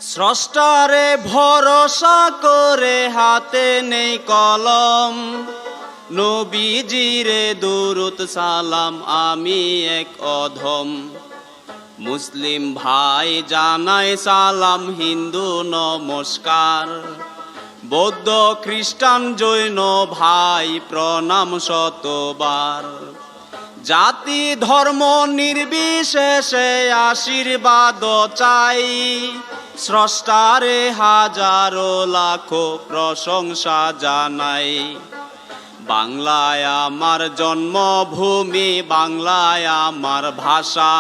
স্রষ্টারে ভরসা করে হাতে নেই কলম, নবীজিরে দুরুদ সালাম আমি এক অধম। মুসলিম ভাই জানাই সালাম, হিন্দু নমস্কার, বৌদ্ধ খ্রিস্টান জৈন ভাই প্রণাম শতবার। জাতি ধর্ম নির্বিশেষে আশীর্বাদ চাই, স্রষ্টারে হাজারো লাখো প্রশংসা জানাই। বাংলায় আমার জন্মভূমি, বাংলায় আমার ভাষা,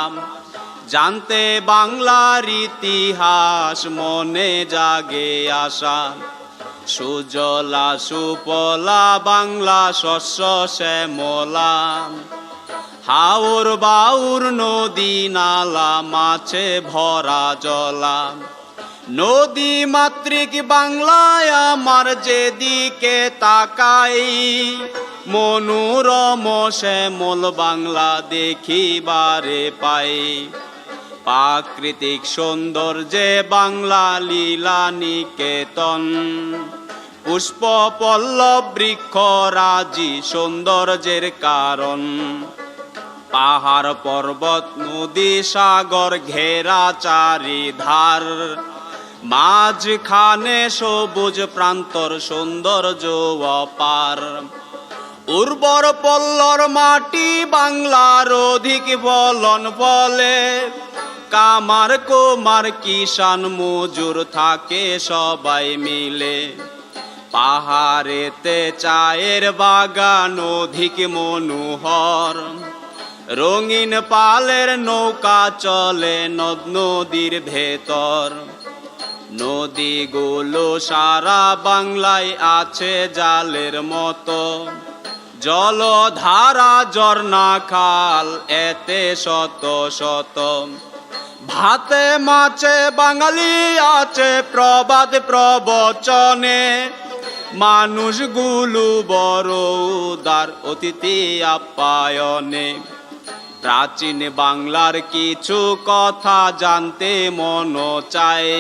জানতে বাংলার ইতিহাস মনে জাগে আশা। সুজলা সুফলা বাংলা শস্য শ্যামলা, হাওর বাউর নদী নালা মাছে ভরা জলা। নদী মাতৃক বাংলায় আমার যেদিকে তাকাই, মনোরম শ্যামল বাংলা দেখিবারে পাই। প্রাকৃতিক সৌন্দর্যে বাংলা লীলা নিকেতন, পুষ্প পল্লব বৃক্ষ রাজি সৌন্দর্যের কারণ। পাহাড় পর্বত নদী সাগর ঘেরা চারিধার, মাঝখানে সবুজ প্রান্তর সৌন্দর্য অপার। উর্বর পল্লর মাটি বাংলার অধিক ফলন ফলে, কামার কুমার কিষান মজুর থাকে সবাই মিলে। পাহাড়েতে চায়ের বাগান অধিক মনোহর, রঙিন পালের নৌকা চলে নদ নদীর ভেতর। নদীগুলো সারা বাংলায় আছে জালের মতো, জলধারা ঝর্ণা খাল এতে শত শত। ভাতে মাছে বাঙালি আছে প্রবাদ প্রবচনে, মানুষগুলো বড় উদার অতিথি আপ্যায়নে। প্রাচীন বাংলার কিছু কথা জানতে মন চায়,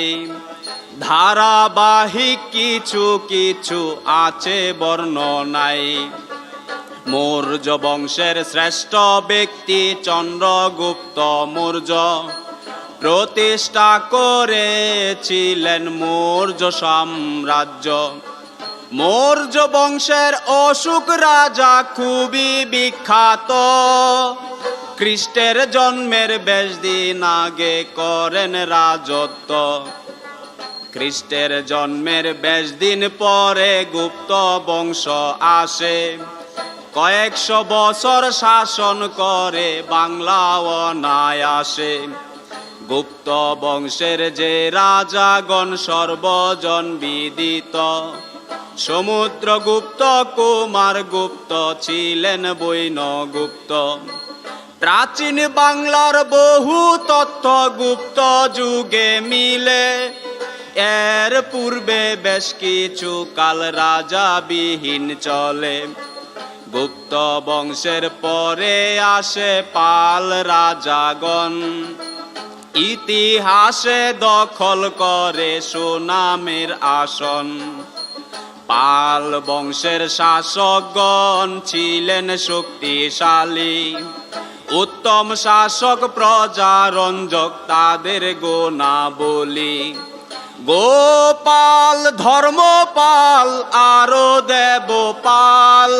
ধারাবাহিক কিছু কিছু আছে বর্ণনায়। মৌর্য বংশের শ্রেষ্ঠ ব্যক্তি চন্দ্রগুপ্ত মৌর্য, প্রতিষ্ঠা করেছিলেন মৌর্য সাম্রাজ্য। মৌর্য বংশের অশোক রাজা খুবই বিখ্যাত, খ্রিস্টের জন্মের 20 দিন আগে করেন রাজত্ব। খ্রিস্টের জন্মের 20 দিন পরে গুপ্ত বংশ আসে, কয়েকশো বছর শাসন করে বাংলা অনায়াসে। গুপ্ত বংশের যে রাজাগণ সর্বজন বিদিত, সমুদ্রগুপ্ত কুমার গুপ্ত ছিলেন বৈনগুপ্ত। প্রাচীন বাংলার বহু তথ্য গুপ্ত যুগে মিলে, এর পূর্বে বেশ কিছু কাল রাজাবিহীন চলে। গুপ্ত বংশের পরে আসে পাল রাজাগণ, ইতিহাসে দখল করে সুনামের আসন। পাল বংশের শাসকগণ ছিলেন শক্তিশালী, উত্তম শাসক প্রজারঞ্জক তাদের গুণাবলী। গোপাল ধর্মপাল আরো দেবপাল,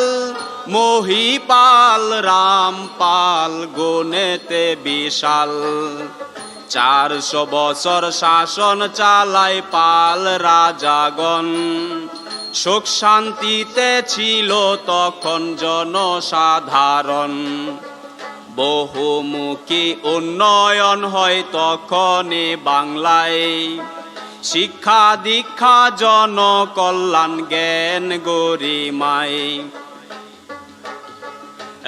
মহিপাল রামপাল গুণেতে বিশাল। 400 বছর শাসন চালায় পাল রাজাগণ, সুখ শান্তিতে ছিল তখন জনসাধারণ। বহুমুখী উন্নয়ন হয় তখনই বাংলায়, শিক্ষা দীক্ষা জনকল্যাণ জ্ঞান গরিমায়।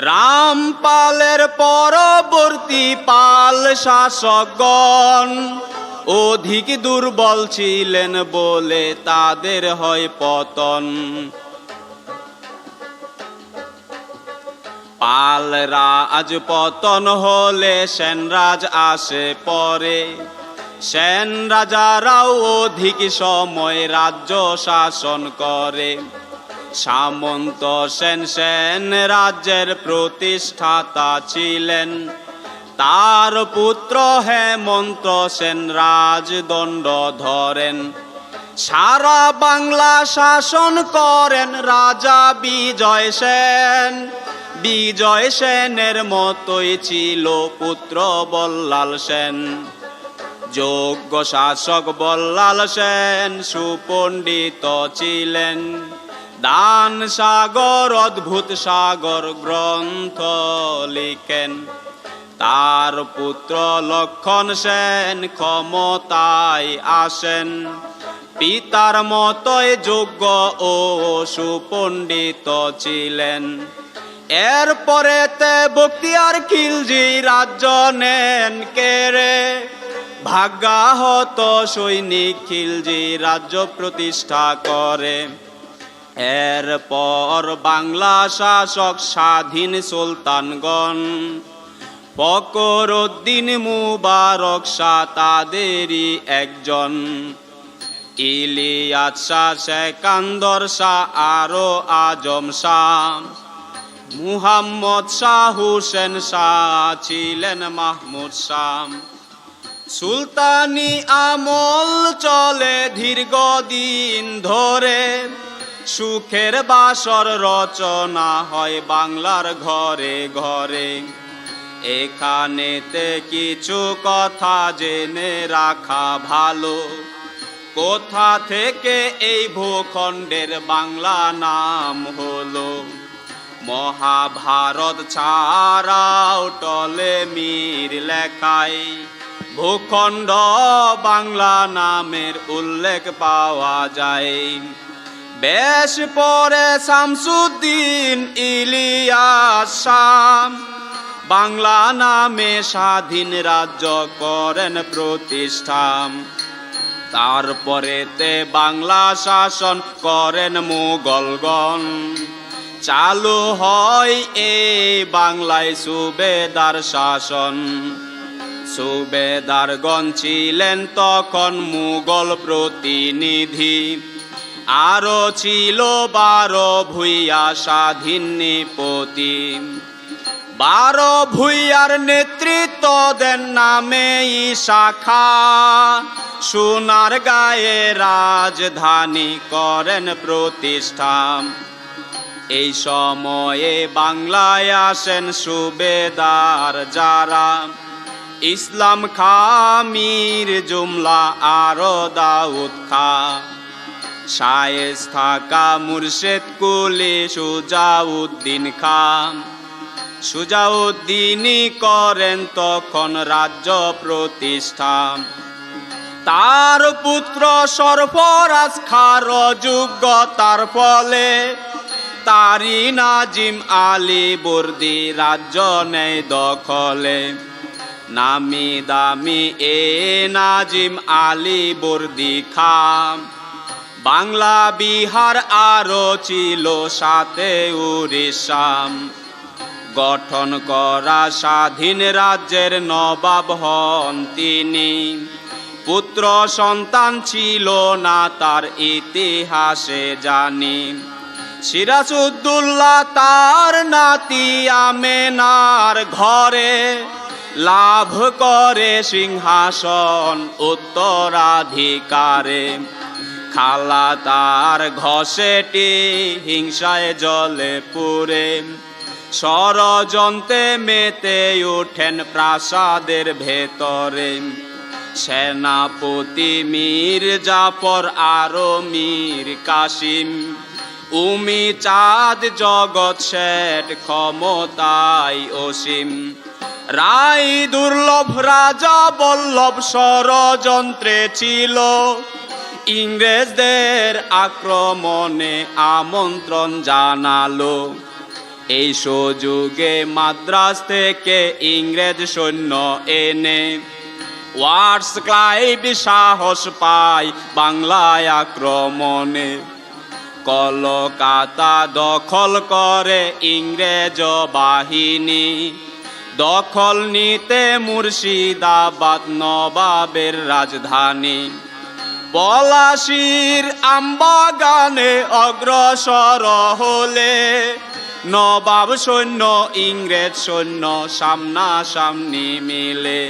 রামপালের পরবর্তী পাল শাসকগণ অধিক দুর্বল ছিলেন বলে তাদের হয় পতন। পাল রাজ পতন হলে সেনরাজ আসে পরে, সেন রাজারাও অধিক সময় রাজ্য শাসন করে। সামন্ত সেন সেন রাজ্যের প্রতিষ্ঠাতা ছিলেন। তার পুত্র হেমন্ত সেন রাজদণ্ড ধরেন। সারা বাংলা শাসন করেন রাজা বিজয় সেন। বিজয় সেনের মতোই ছিল পুত্র বল্লাল সেন। যোগ্য শাসক বল্লাল সেন সুপণ্ডিত ছিলেন। দান সাগর অদ্ভুত সাগর গ্রন্থ লিখেন। তার পুত্র লক্ষণ সেন ক্ষমতায় আসেন। পিতার মতোই যোগ্য ও সুপণ্ডিত ছিলেন। এরপরেতে বখতিয়ার খিলজি রাজ্য নেন কেড়ে। ভাগ্যাহত সৈনিক খিলজি রাজ্য প্রতিষ্ঠা করে। এরপর বাংলা শাসক স্বাধীন সুলতানগণ। ফখরুদ্দীন মুবারক শাহ তাদেরই একজন। ইলিয়াস শাহ, সেকান্দর শাহ, আরো আজম শাহ, মুহাম্মদ শাহ, হুসেন শাহ ছিলেন মাহমুদ শাহ। সুলতানি আমল চলে দীর্ঘদিন ধরে। সুখের বাসর রচনা হয় বাংলার ঘরে ঘরে। এখানেতে কিছু কথা জেনে রাখা ভালো। কোথা থেকে এই ভূখণ্ডের বাংলা নাম হলো। মহাভারত ছাড়াও টলেমির লেখায় ভূখণ্ড বাংলা নামের উল্লেখ পাওয়া যায়। বেশ পরে শামসুদ্দিন ইলিয়াস শাহ বাংলা নামে স্বাধীন রাজ্য করেন প্রতিষ্ঠা। তারপরেতে বাংলা শাসন করেন মুঘলগণ। চালু হয় এই বাংলায় সুবেদার শাসন। সুবেদারগণ ছিলেন তখন মুঘল প্রতিনিধি। আরো ছিল 12 ভূঁইয়া স্বাধীন নৃপতি। 12 ভূঁইয়ার নেতৃত্ব দেন নামে ঈশা খাঁ। সোনার গায়ে রাজধানী করেন প্রতিষ্ঠা। এই সময়ে বাংলায় আসেন সুবেদার যারা। ইসলাম খাঁ, মীর জুমলা, আরো দাউদ খাঁ। শায়েস্তা খাঁ, মুর্শেদ কুলি, সুজাউদ্দিন খাঁ। সুজাউদ্দিনই করেন তখন রাজ্য প্রতিষ্ঠা। তার পুত্র সরফরাজ খাঁর যোগ্যতার ফলে তারি নাজিম আলী বর্দি রাজ্য নেয় দখলে। নামি দামি এ নাজিম আলী বর্দি খাঁ। বাংলা বিহার আরো ছিল সাথে উড়িষ্যা। গঠন করা স্বাধীন রাজ্যের নবাব হন তিনি। পুত্র সন্তান ছিল না তার ইতিহাসে জানি। সিরাজউদ্দৌলা তার নাতি আমেনার ঘরে লাভ করে সিংহাসন উত্তরাধিকারে। খালা তার ঘষেটি হিংসায় জলে পুরে। ষড়যন্ত্রে মেতে ওঠেন প্রাসাদের ভেতরে। সেনাপতি মীর জাফর, আরো মীর কাসিম, উমি চাঁদ, জগৎ শেঠ ক্ষমতায় অসীম। রায় দুর্লভ রাজা বল্লভ ষড়যন্ত্রে ছিল। ইংরেজদের আক্রমণে আমন্ত্রণ জানালো। এই সুযোগে মাদ্রাজ থেকে ইংরেজ সৈন্য এনে ওয়াটস ক্লাইভ সাহস পায় বাংলায় আক্রমণে। কলকাতা দখল করে ইংরেজ বাহিনী। দখল নিতে মুর্শিদাবাদ নবাবের রাজধানী। পলাশীর আমবাগানে অগ্রসর হলে নবাব সৈন্য ইংরেজ সৈন্য সামনাসামনি মিলে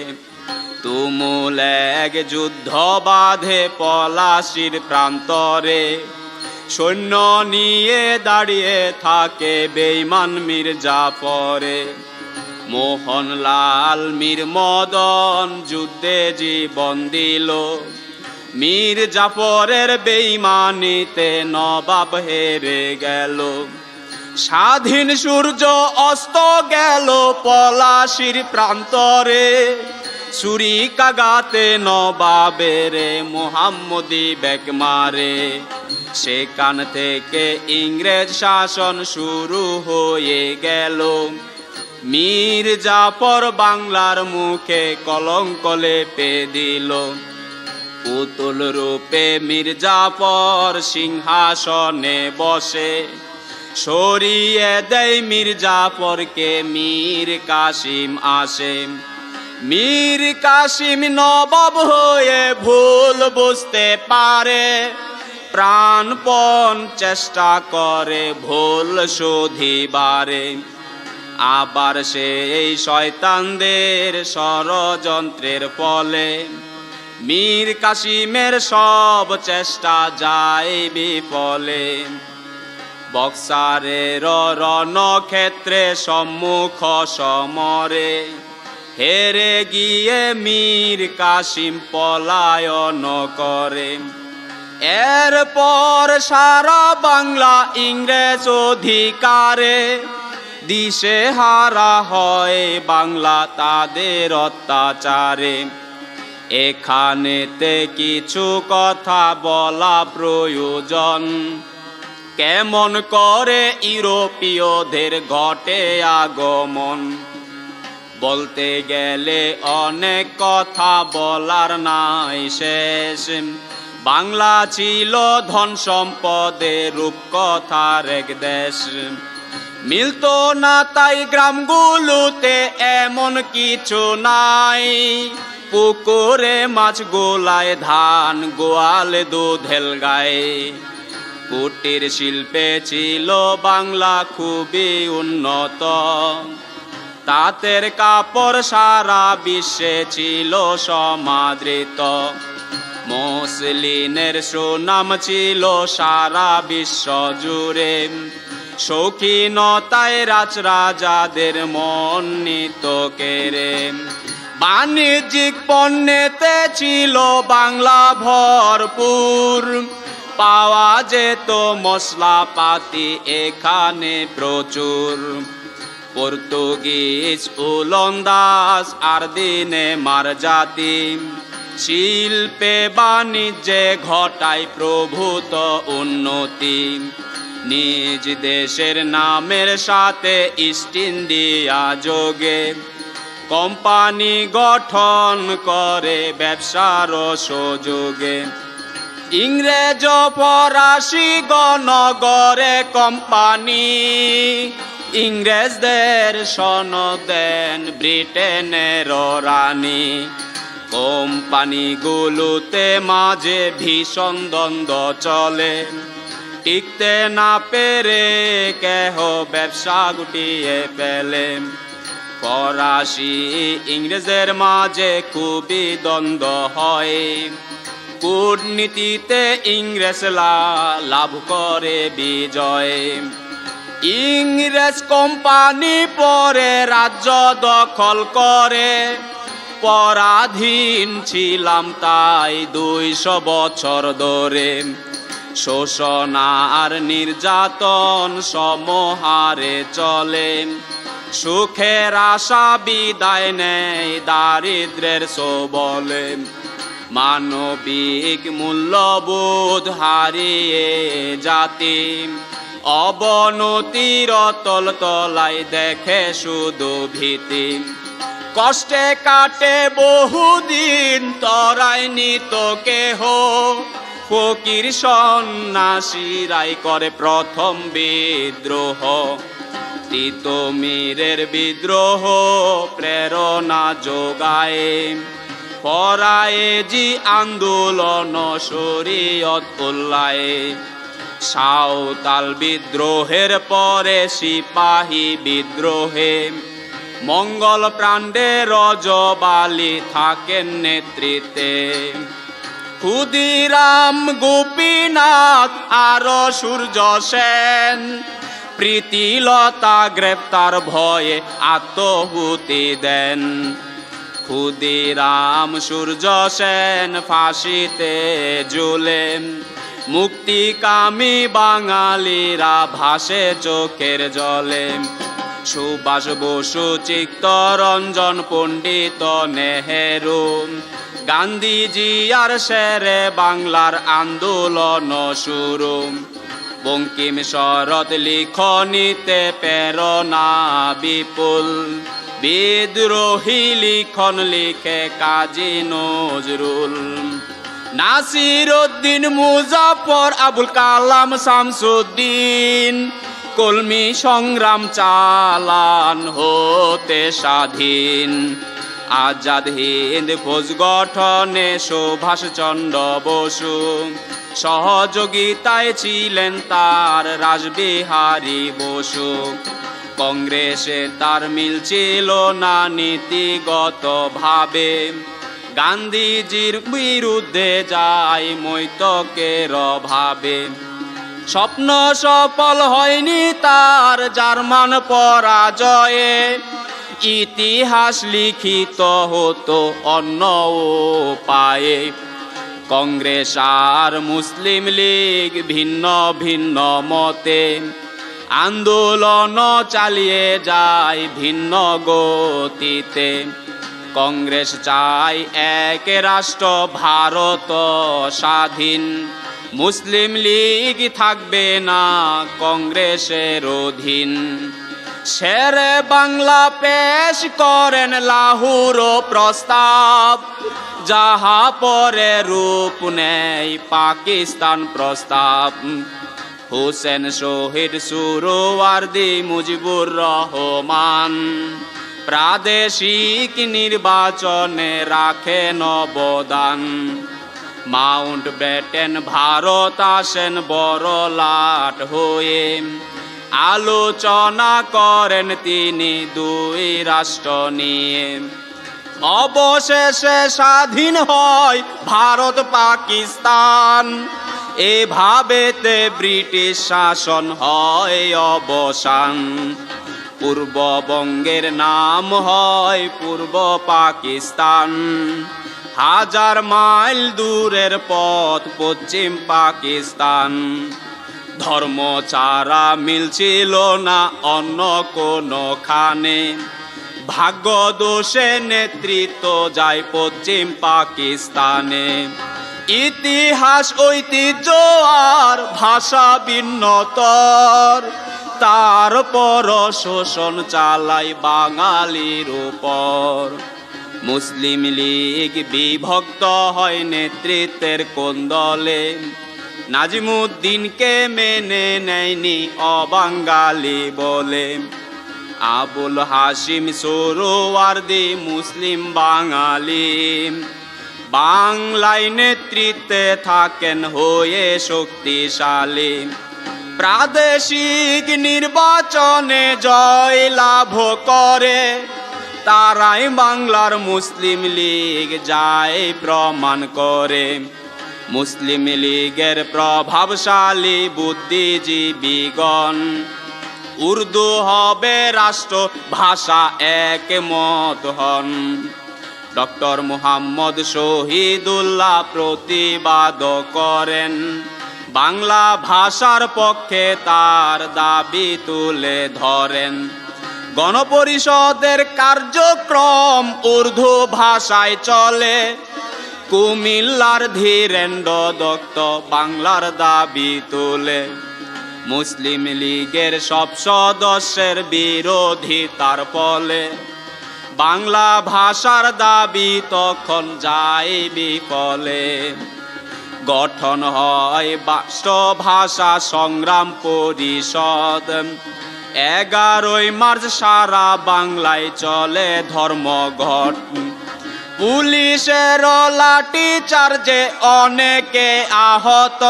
তুমুল এক যুদ্ধ বাঁধে পলাশীর প্রান্তরে। সৈন্য নিয়ে দাঁড়িয়ে থাকে বেঈমান মির্জাফরে। মোহনলাল মীর মদন যুদ্ধে জীবন দিল, মির্জাফরের বেঈমানিতে নবাব হেরে গেল। স্বাধীন সূর্য অস্ত গেল পলাশীর প্রান্তরে, ছুরিকাঘাতে নবাবের মোহাম্মদী বেগ মারে। সেখান থেকে ইংরেজ শাসন শুরু হয়ে গেল। মির্জাফর বাংলার মুখে কলঙ্ক লেপে দিল। পুতুল রূপে মির্জাফর সিংহাসনে বসে, সরিয়ে দেয় মির্জাফরকে মীর কাসিম আসে। মীর কাসিম নবাব হয়ে ভুল বুঝতে পারে, প্রাণপণ চেষ্টা করে ভুল শোধিবারে। আবার সেই শয়তানদের ষড়যন্ত্রের ফলে মীর কাসিমের সব চেষ্টা যায় বিফলে। বক্সারের রণক্ষেত্রে সম্মুখ সমরে হেরে গিয়ে মীর কাসিম পলায়ন করে। এরপর সারা বাংলা ইংরেজ অধিকারে, দিশেহারা হয় বাংলা তাদের অত্যাচারে। এখানেতে কিছু কথা বলা প্রয়োজন, কেমন করে ইউরোপীয়দের ঘটে আগমন। বলতে গেলে অনেক কথা বলার নাই শেষ। বাংলা ছিল ধন সম্পদে রূপকথার এক দেশ। মিলতো না তাই গ্রামগুলোতে এমন কিছু নাই, পুকুরে মাছ গোলায় ধান গোয়ালে দুধেল গায়ে। কুটির শিল্পে ছিল বাংলা খুবই উন্নত, তাঁতের কাপড় সারা বিশ্বে ছিল সমাদৃত। মসলিনের সুনাম ছিল সারা বিশ্ব জুড়ে, শৌখিনতায় রাজরাজাদের মন নিত কেড়ে। বাণিজ্যিক পণ্যেতে ছিল বাংলা ভরপুর, পাওয়া যেত মশলাপাতি এখানে প্রচুর। পর্তুগিজ ওলন্দাজ আর দিনে মার জাতি, শিল্পে বাণিজ্যে ঘটায় প্রভূত উন্নতি। নিজ দেশের নামের সাথে ইস্ট ইন্ডিয়া যোগে কোম্পানি গঠন করে ব্যবসার সুযোগে। ইংরেজ ফরাসি গণগরে কোম্পানি, ইংরেজদের সনদ দেন ব্রিটেনের রানী। কোম্পানিগুলোতে মাঝে ভীষণ দ্বন্দ্ব চলে, টিকতে না পেরে কেহ ব্যবসা গুটিয়ে ফেলে। ফরাসি ইংরেজের মাঝে খুবই দ্বন্দ্ব হয়, কূটনীতিতে ইংরেজরা লাভ করে বিজয়। ইংরেজ কোম্পানি পরে রাজ্য দখল করে, পরাধীন ছিলাম তাই 200 বছর ধরে। শোষণ আর নির্যাতন সমহারে চলে, সুখের আশা বিদায় নেয় দারিদ্রের সবলে। মানবিক মূল্যবোধ হারিয়ে জাতি, অবনতির তল তলায় দেখে শুধু ভীতি। কষ্টে কাটে বহুদিন তরায়নি তো কেহ, ফকির সন্ন্যাসীরাই করে প্রথম বিদ্রোহ। তিতুমিরের বিদ্রোহ প্রেরণা যোগায়, পরায়ে জি আন্দোলন শরীয়ত উল্লায়ে। সাঁওতাল বিদ্রোহের পরে সিপাহী বিদ্রোহে, মঙ্গল প্রাণ্ডে রজবালি থাকেন নেতৃত্বে। ক্ষুদিরাম গোপীনাথ আর সূর্য সেন, প্রীতিলতা গ্রেপ্তার ভয়ে আত্মহুতি দেন। ক্ষুদিরাম সূর্য সেন ফাঁসিতে ঝুলেন, মুক্তিকামী বাঙালিরা ভাসে চোখের জলে। সুভাষ বসু, চিত্তরঞ্জন, পণ্ডিত নেহেরু, গান্ধীজি আর শেরে বাংলার আন্দোলন শুরু। বঙ্কিম শরৎ লিখনিতে প্রেরণা বিপুল, বিদ্রোহী লিখন লিখে কাজী নজরুল। নাসিরউদ্দিন মুজাফর, আবুল কালাম শামসুদ্দিন, কলমি সংগ্রাম চালান হতে স্বাধীন। আজাদ হিন্দ ফৌজ গঠনে সুভাষ চন্দ্র বসু, সহযোগিতায় ছিলেন তার রাসবিহারী বসু। কংগ্রেসে তার মিল ছিল না নীতিগত ভাবে, গান্ধীজির বিরুদ্ধে যায় মৈত্রকের ভাবে। স্বপ্ন সফল হয়নি তার জার্মান পরাজয়ে, ইতিহাস লিখিত হতো অন্য উপায়ে। কংগ্রেস আর মুসলিম লীগ ভিন্ন ভিন্ন মতে, আন্দোলন চালিয়ে যায় ভিন্ন গতিতে। কংগ্রেস চায় এক রাষ্ট্র ভারত স্বাধীন, মুসলিম লীগ থাকবে না কংগ্রেসের অধীন। শেরে বাংলা পেশ করেন লাহোর প্রস্তাব, যাহা পরে রূপ নেয় পাকিস্তান প্রস্তাব। হুসেন শহীদ সুহরাওয়ার্দী মুজিবুর রহমান, প্রাদেশিক নির্বাচনে রাখেন অবদান। মাউন্ট ব্যাটেন ভারত আসেন বড় লাট হয়ে, আলোচনা করেন তিনি দুই রাষ্ট্র নিয়ে। অবশেষে স্বাধীন হয় ভারত পাকিস্তান, এভাবেতে ব্রিটিশ শাসন হয় অবসান। পূর্ববঙ্গের নাম হয় পূর্ব পাকিস্তান, হাজার মাইল দূরের পথ পশ্চিম পাকিস্তান। ধর্ম ছাড়া মিলছিল না অন্য কোনখানে, ভাগ্য দোষে নেতৃত্ব যায় পশ্চিম পাকিস্তানে। ইতিহাস ঐতিহ্য আর ভাষা ভিন্নতর, তারপর শোষণ চালায় বাঙালির উপর। মুসলিম লীগ বিভক্ত হয় নেতৃত্বের কোন্দলে, নাজিমুদ্দিনকে মেনে নেয়নি অবাঙালি বলে। আবুল হাশিম সুহরাওয়ার্দী মুসলিম বাঙালি, বাংলায় নেতৃত্বে থাকেন হয়ে শক্তিশালী। প্রাদেশিক নির্বাচনে জয় লাভ করে, তারাই বাংলার মুসলিম লীগ যায় প্রমাণ করে। মুসলিম লীগের প্রভাবশালী বুদ্ধিজীবীগণ, উর্দু হবে রাষ্ট্র ভাষা একমত হন। ডক্টর মুহাম্মদ শহীদুল্লাহ প্রতিবাদ করেন, বাংলা ভাষার পক্ষে তার দাবি তুলে ধরেন। গণপরিষদের কার্যক্রম উর্দু ভাষায় চলে, কুমিল্লার ধীরেন্দ্র দত্ত বাংলার দাবি তোলে। মুসলিম লীগের সব সদস্যের বিরোধিতার ফলে বাংলা ভাষার দাবি তখন যায় বিফলে। গঠন হয় রাষ্ট্র ভাষা সংগ্রাম পরিষদ, 11ই মার্চ সারা বাংলায় চলে ধর্মঘট। পুলিশের লাঠি চার্জে অনেকে আহত।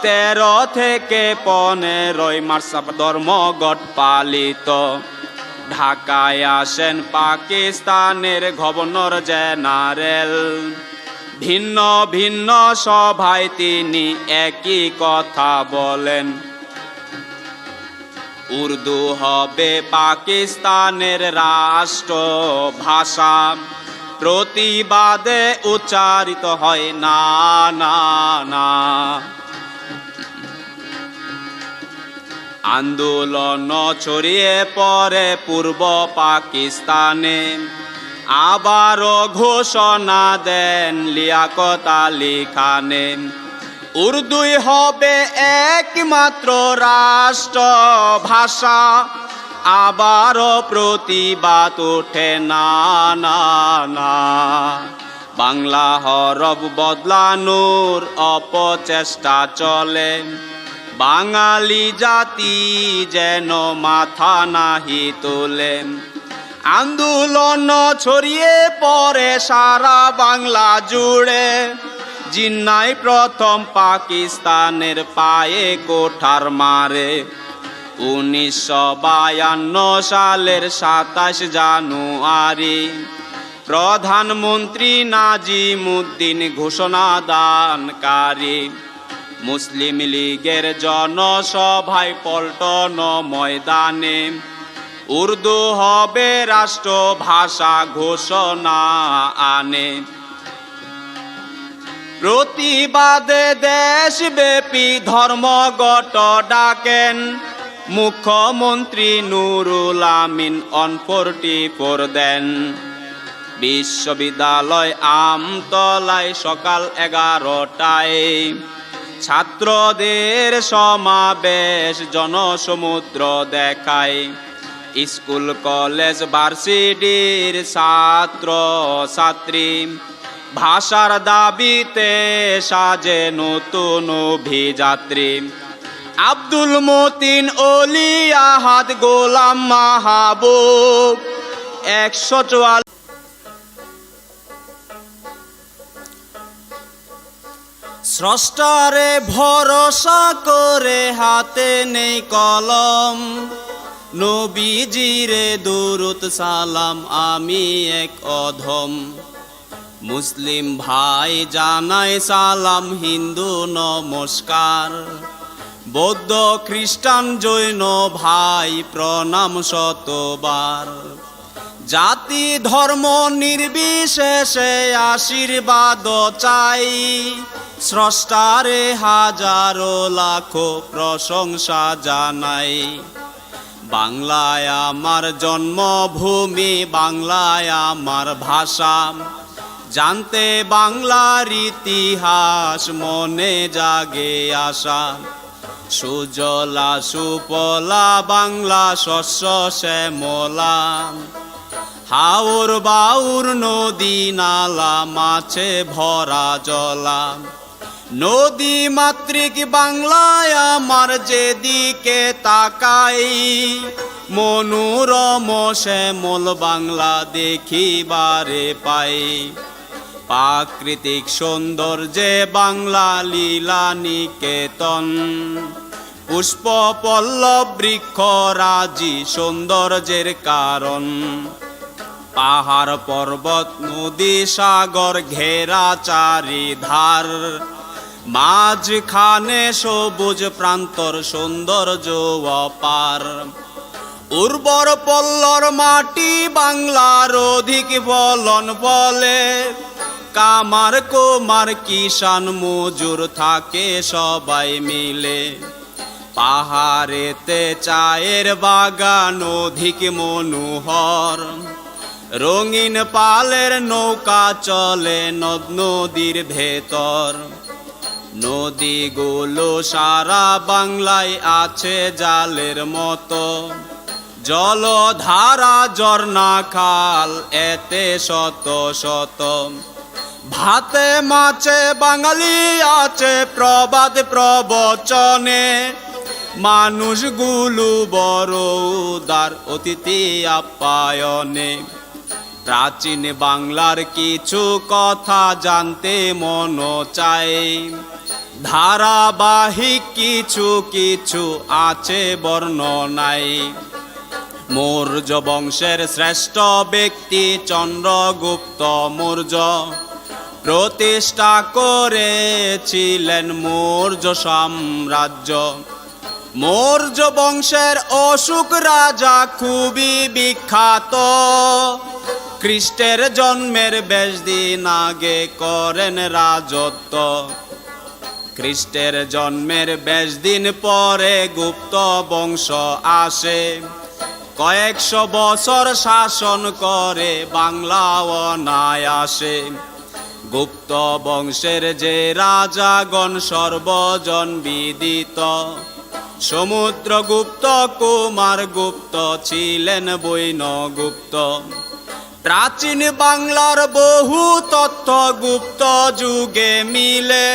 13 থেকে 15ই মার্চ ধর্মঘট পালিত। ঢাকায় আসেন পাকিস্তানের গভর্নর জেনারেল। ভিন্ন ভিন্ন সভায় তিনি একই কথা বলেন, উর্দু হবে পাকিস্তানের রাষ্ট্র ভাষা। প্রতিবাদে উচ্চারিত হয় না না না। আন্দোলন ছড়িয়ে পড়ে পূর্ব পাকিস্তানে। আবারও ঘোষণা দেন লিয়াকত আলী খানে, উর্দুই হবে একমাত্র রাষ্ট্র ভাষা। আবারও প্রতিবাদ ওঠে না না না। বাংলা হরফ বদলানোর অপচেষ্টা চলে। বাঙালি জাতি যেন মাথা নাহি তোলে। আন্দোলন ছড়িয়ে পড়ে সারা বাংলা জুড়ে। জিন্নাই প্রথম পাকিস্তানের পায়ে কোঠার মারে। 1952 সালের 27 জানুয়ারি প্রধানমন্ত্রী নাজিমুদ্দিন ঘোষণা দানকারী। মুসলিম লীগের জনসভায় পল্টন ময়দানে উর্দু হবে রাষ্ট্রভাষা ঘোষণা আনে। প্রতিবাদে দেশব্যাপী ধর্মঘট ডাকেন মুখ্যমন্ত্রী নুরুল আমিন অন 44 দেন। বিশ্ববিদ্যালয় আমতলায় সকাল 11টায় ছাত্রদের সমাবেশ জনসমুদ্র দেখায়। স্কুল কলেজ ভার্সিটির ছাত্র ছাত্রী ভাষার দাবিতে সাজে নতুন অভিযাত্রী। আব্দুল মতিন, অলি আহাদ, গোলাম মাহবুব 144। স্রষ্টারে ভরসা করে হাতে নেই কলম। নবীজিরে দুরুদ সালাম আমি এক অধম। মুসলিম ভাই জানাই সালাম, হিন্দু নমস্কার। বৌদ্ধ খ্রিস্টান জৈন ভাই প্রণাম শতবার। জাতি ধর্ম নির্বিশেষে আশীর্বাদ চাই। স্রষ্টারে হাজারো লাখো প্রশংসা জানাই। বাংলায় আমার জন্মভূমি, বাংলায় আমার ভাষা। জানতে বাংলার ইতিহাস মনে জাগে আশা। সুজলা সুফলা বাংলা শস্য শ্যামলা। হাওর বাউর নদী নালা মাছে ভরা জলা। নদী মাতৃক বাংলায় আমার যেদিকে তাকাই। মনোরম শ্যামল বাংলা দেখিবারে পাই। প্রাকৃতিক সৌন্দর্যে বাংলা লীলা নিকেতন। পুষ্প পল্লব বৃক্ষ রাজি সৌন্দর্যের কারণ। পাহাড় পর্বত নদী সাগর ঘেরা চারিধার। মাঝখানে সবুজ প্রান্তর সৌন্দর্য অপার। উর্বর পল্লর মাটি বাংলার অধিক ফলন ফলে। কামার কুমার কিষান মজুর থাকে সবাই মিলে। পাহাড়েতে চায়ের বাগান অধিক মনোহর। রঙিন পালের নৌকা চলে নদ নদীর ভেতর। নদীগুলো সারা বাংলায় আছে জালের মতো। জলধারা ঝর্ণা খাল এতে শত শত। ভাতে মাছে বাঙালি আছে প্রবাদ প্রবচনে। মানুষগুলো বড় উদার অতিথি আপ্যায়নে। প্রাচীন বাংলার কিছু কথা জানতে মন চায়, ধারাবাহিক কিছু কিছু আছে বর্ণনায়। মৌর্য বংশের শ্রেষ্ঠ ব্যক্তি চন্দ্রগুপ্ত মৌর্য প্রতিষ্ঠা করেছিলেন মৌর্য সাম্রাজ্য। মৌর্য বংশের অশোক রাজা খুবই বিখ্যাত, খ্রিস্টের জন্মের 20 দিন আগে করেন রাজত্ব। খ্রিস্টের জন্মের 20 দিন পরে গুপ্ত বংশ আসে, কয়েকশো বছর শাসন করে বাংলা অনায়াসে। গুপ্ত বংশের যে রাজাগণ সর্বজন বিদিত, সমুদ্রগুপ্ত, কুমারগুপ্ত ছিলেন বৈনগুপ্ত। প্রাচীন বাংলার বহু তথ্য গুপ্ত যুগে মিলে,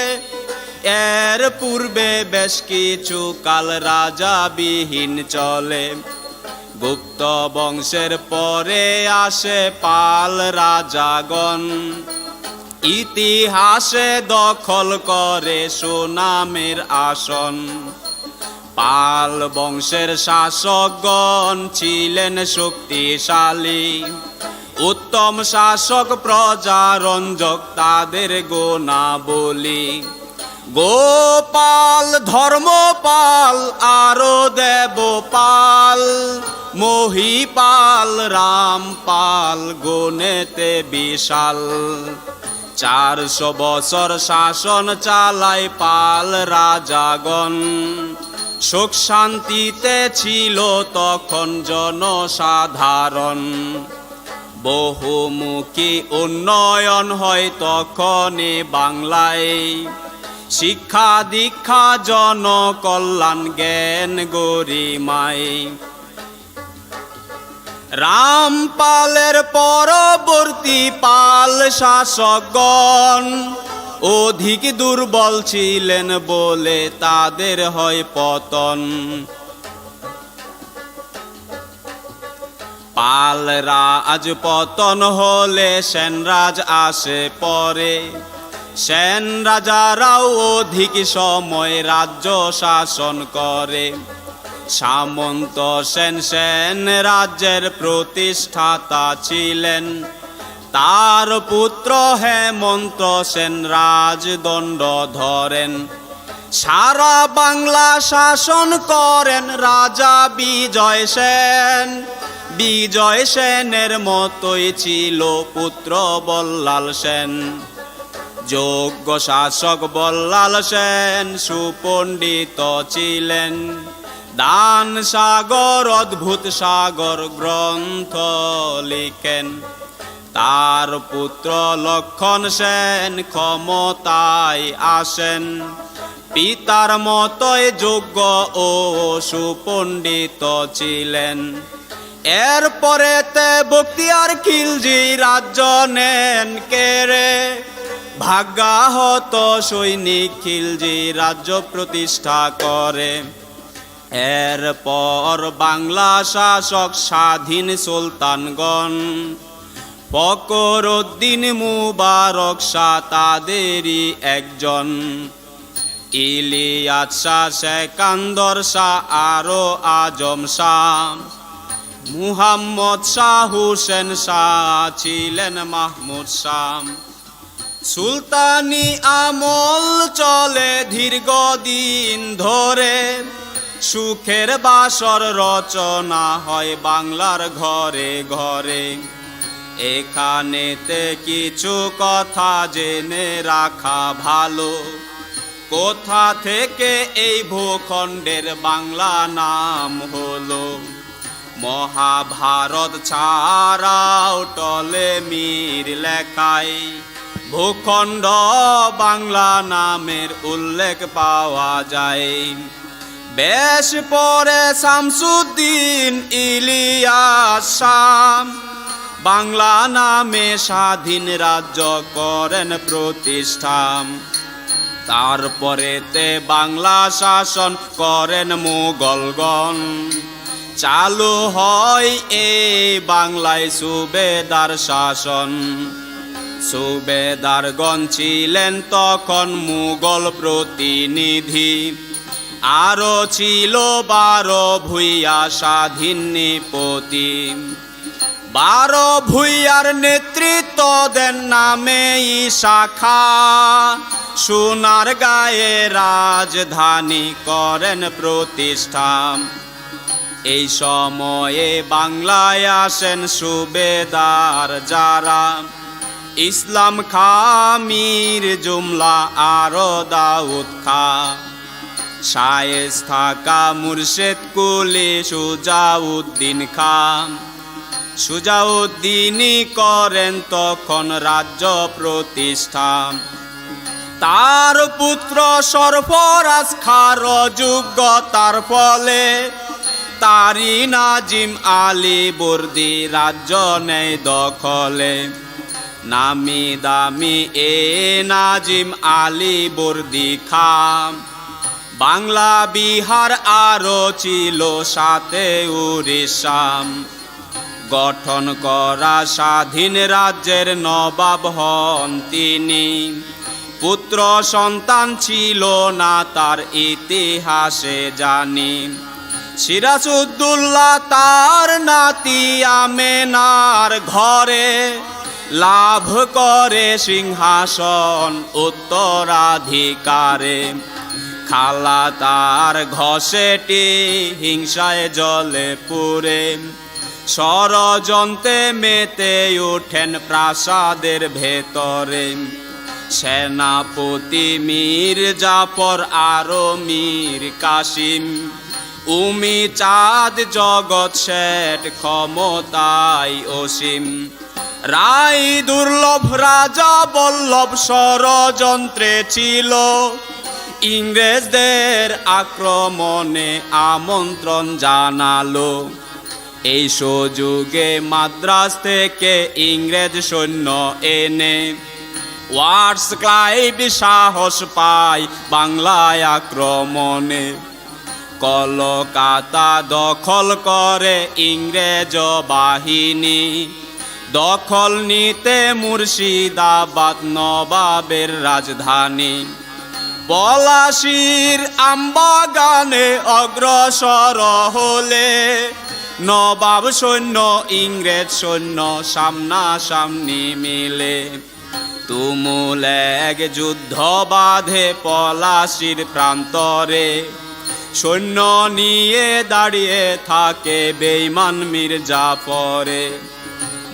এর পূর্বে বেশ কিছু কাল রাজাবিহীন চলে। গুপ্ত বংশের পরে আসে পাল রাজাগণ, ইতিহাসে দখল করে সুনামের আসন। পাল বংশের শাসকগণ ছিলেন শক্তিশালী, উত্তম শাসক, প্রজারঞ্জক তাদের গুণাবলী। গোপাল, ধর্মপাল, আরো দেবপাল, মহিপাল, রামপাল গুণেতে বিশাল। 400 বছর শাসন চালায় পাল রাজাগণ, সুখ শান্তিতে ছিল তখন জনসাধারণ। বহুমুখী উন্নয়ন হয় তখনই বাংলায়, শিক্ষা দীক্ষা জনকল্যাণ জ্ঞান গরিমায়। রামপালের পরবর্তী পাল শাসকগণ অধিক দুর্বল ছিলেন বলে তাদের হয় পতন। পাল রাজ পতন হলে সেনরাজ আসে পরে। সেন রাজারাও অধিক সময় রাজ্য শাসন করে। সামন্ত সেন সেন রাজ্যের প্রতিষ্ঠাতা ছিলেন, তার পুত্র হেমন্ত সেন রাজদণ্ড ধরেন। সারা বাংলা শাসন করেন রাজা বিজয় সেন। বিজয় সেনের মতোই ছিল পুত্র বল্লাল সেন। যোগ্য শাসক বল্লাল সেন সুপণ্ডিত ছিলেন, দান সাগর, অদ্ভুত সাগর গ্রন্থ লিখেন। তার পুত্র লক্ষণ সেন ক্ষমতায় আসেন, পিতার মতোই যোগ্য ও সুপণ্ডিত ছিলেন। এরপরেতে বখতিয়ার খিলজি রাজ্য নেন কেড়ে, ভাগ্যাহত সৈনিক খিলজি রাজ্য প্রতিষ্ঠা করে। এরপর বাংলা শাসক স্বাধীন সুলতানগণ, ফখরুদ্দীন মুবারক শাহ তাদেরই একজন। ইলিয়াস শাহ, সেকান্দর শাহ, আরো আজম শাহ, মুহাম্মদ শাহ, হুসেন শাহ ছিলেন মাহমুদ শাহ। সুলতানি আমল চলে দীর্ঘদিন ধরে, সুখের বাসর রচনা হয় বাংলার ঘরে ঘরে। এখানেতে কিছু কথা জেনে রাখা ভালো, কোথা থেকে এই ভূখণ্ডের বাংলা নাম হলো। মহাভারত ছাড়াও টলেমির লেখায় ভূখণ্ড বাংলা নামের উল্লেখ পাওয়া যায়। বেশ পরে শামসুদ্দিন ইলিয়াস শাহ বাংলা নামে স্বাধীন রাজ্য করেন প্রতিষ্ঠা। তারপরেতে বাংলা শাসন করেন মুঘলগণ। চালু হয় এই বাংলায় সুবেদার শাসন। সুবেদারগণ ছিলেন তখন মুঘল প্রতিনিধি। আরো ছিল 12 ভূঁইয়া স্বাধীন নৃপতি। 12 ভূঁইয়ার নেতৃত্ব দেন নামে ঈশা খাঁ। সোনার গায়ে রাজধানী করেন প্রতিষ্ঠা। এই সময়ে বাংলায় আসেন সুবেদার যারা, ইসলাম খাঁ, মীর জুমলা আরো দাউদ খাঁ। শায়েস্তা খাঁ, মুর্শেদ কুলি, সুজাউদ্দিন খাঁ। সুজাউদ্দিনই করেন তখন রাজ্য প্রতিষ্ঠা। তার পুত্র সরফরাজ খাঁর যোগ্যতার ফলে তারি নাজিম আলী বর্দি রাজ্য নেয় দখলে। নামি দামি এ নাজিম আলী বর্দি খাঁ। বাংলা বিহার আরো ছিল সাথে উড়িষ্যা। গঠন করা স্বাধীন রাজ্যের নবাব হন তিনি। পুত্র সন্তান ছিল না তার ইতিহাসে জানি। সিরাজউদ্দৌলা তার নাতি আমেনার ঘরে লাভ করে সিংহাসন উত্তরাধিকারে। খালা তার ঘষেটি হিংসায় জলে পুরে। ষড়যন্ত্রে মেতে ওঠেন প্রাসাদের ভেতরে। সেনাপতি মীর জাফর আরো মীর কাসিম। উমি চাঁদ জগৎ শেঠ ক্ষমতায় অসীম। রায় দুর্লভ রাজা বল্লভ ষড়যন্ত্রে ছিল। ইংরেজদের আক্রমণে আমন্ত্রণ জানালো। এই সুযোগে মাদ্রাজ থেকে ইংরেজ সৈন্য এনে ওয়াটস ক্লাইভ সাহস পায় বাংলায় আক্রমণে। কলকাতা দখল করে ইংরেজ বাহিনী। দখল নিতে মুর্শিদাবাদ নবাবের রাজধানী। পলাশীর আমবাগানে অগ্রসর হলে নবাব সৈন্য ইংরেজ সৈন্য সামনাসামনি মিলে। তুমুল এক যুদ্ধ বাঁধে পলাশীর প্রান্তরে। সৈন্য নিয়ে দাঁড়িয়ে থাকে বেঈমান মীর জাফরে।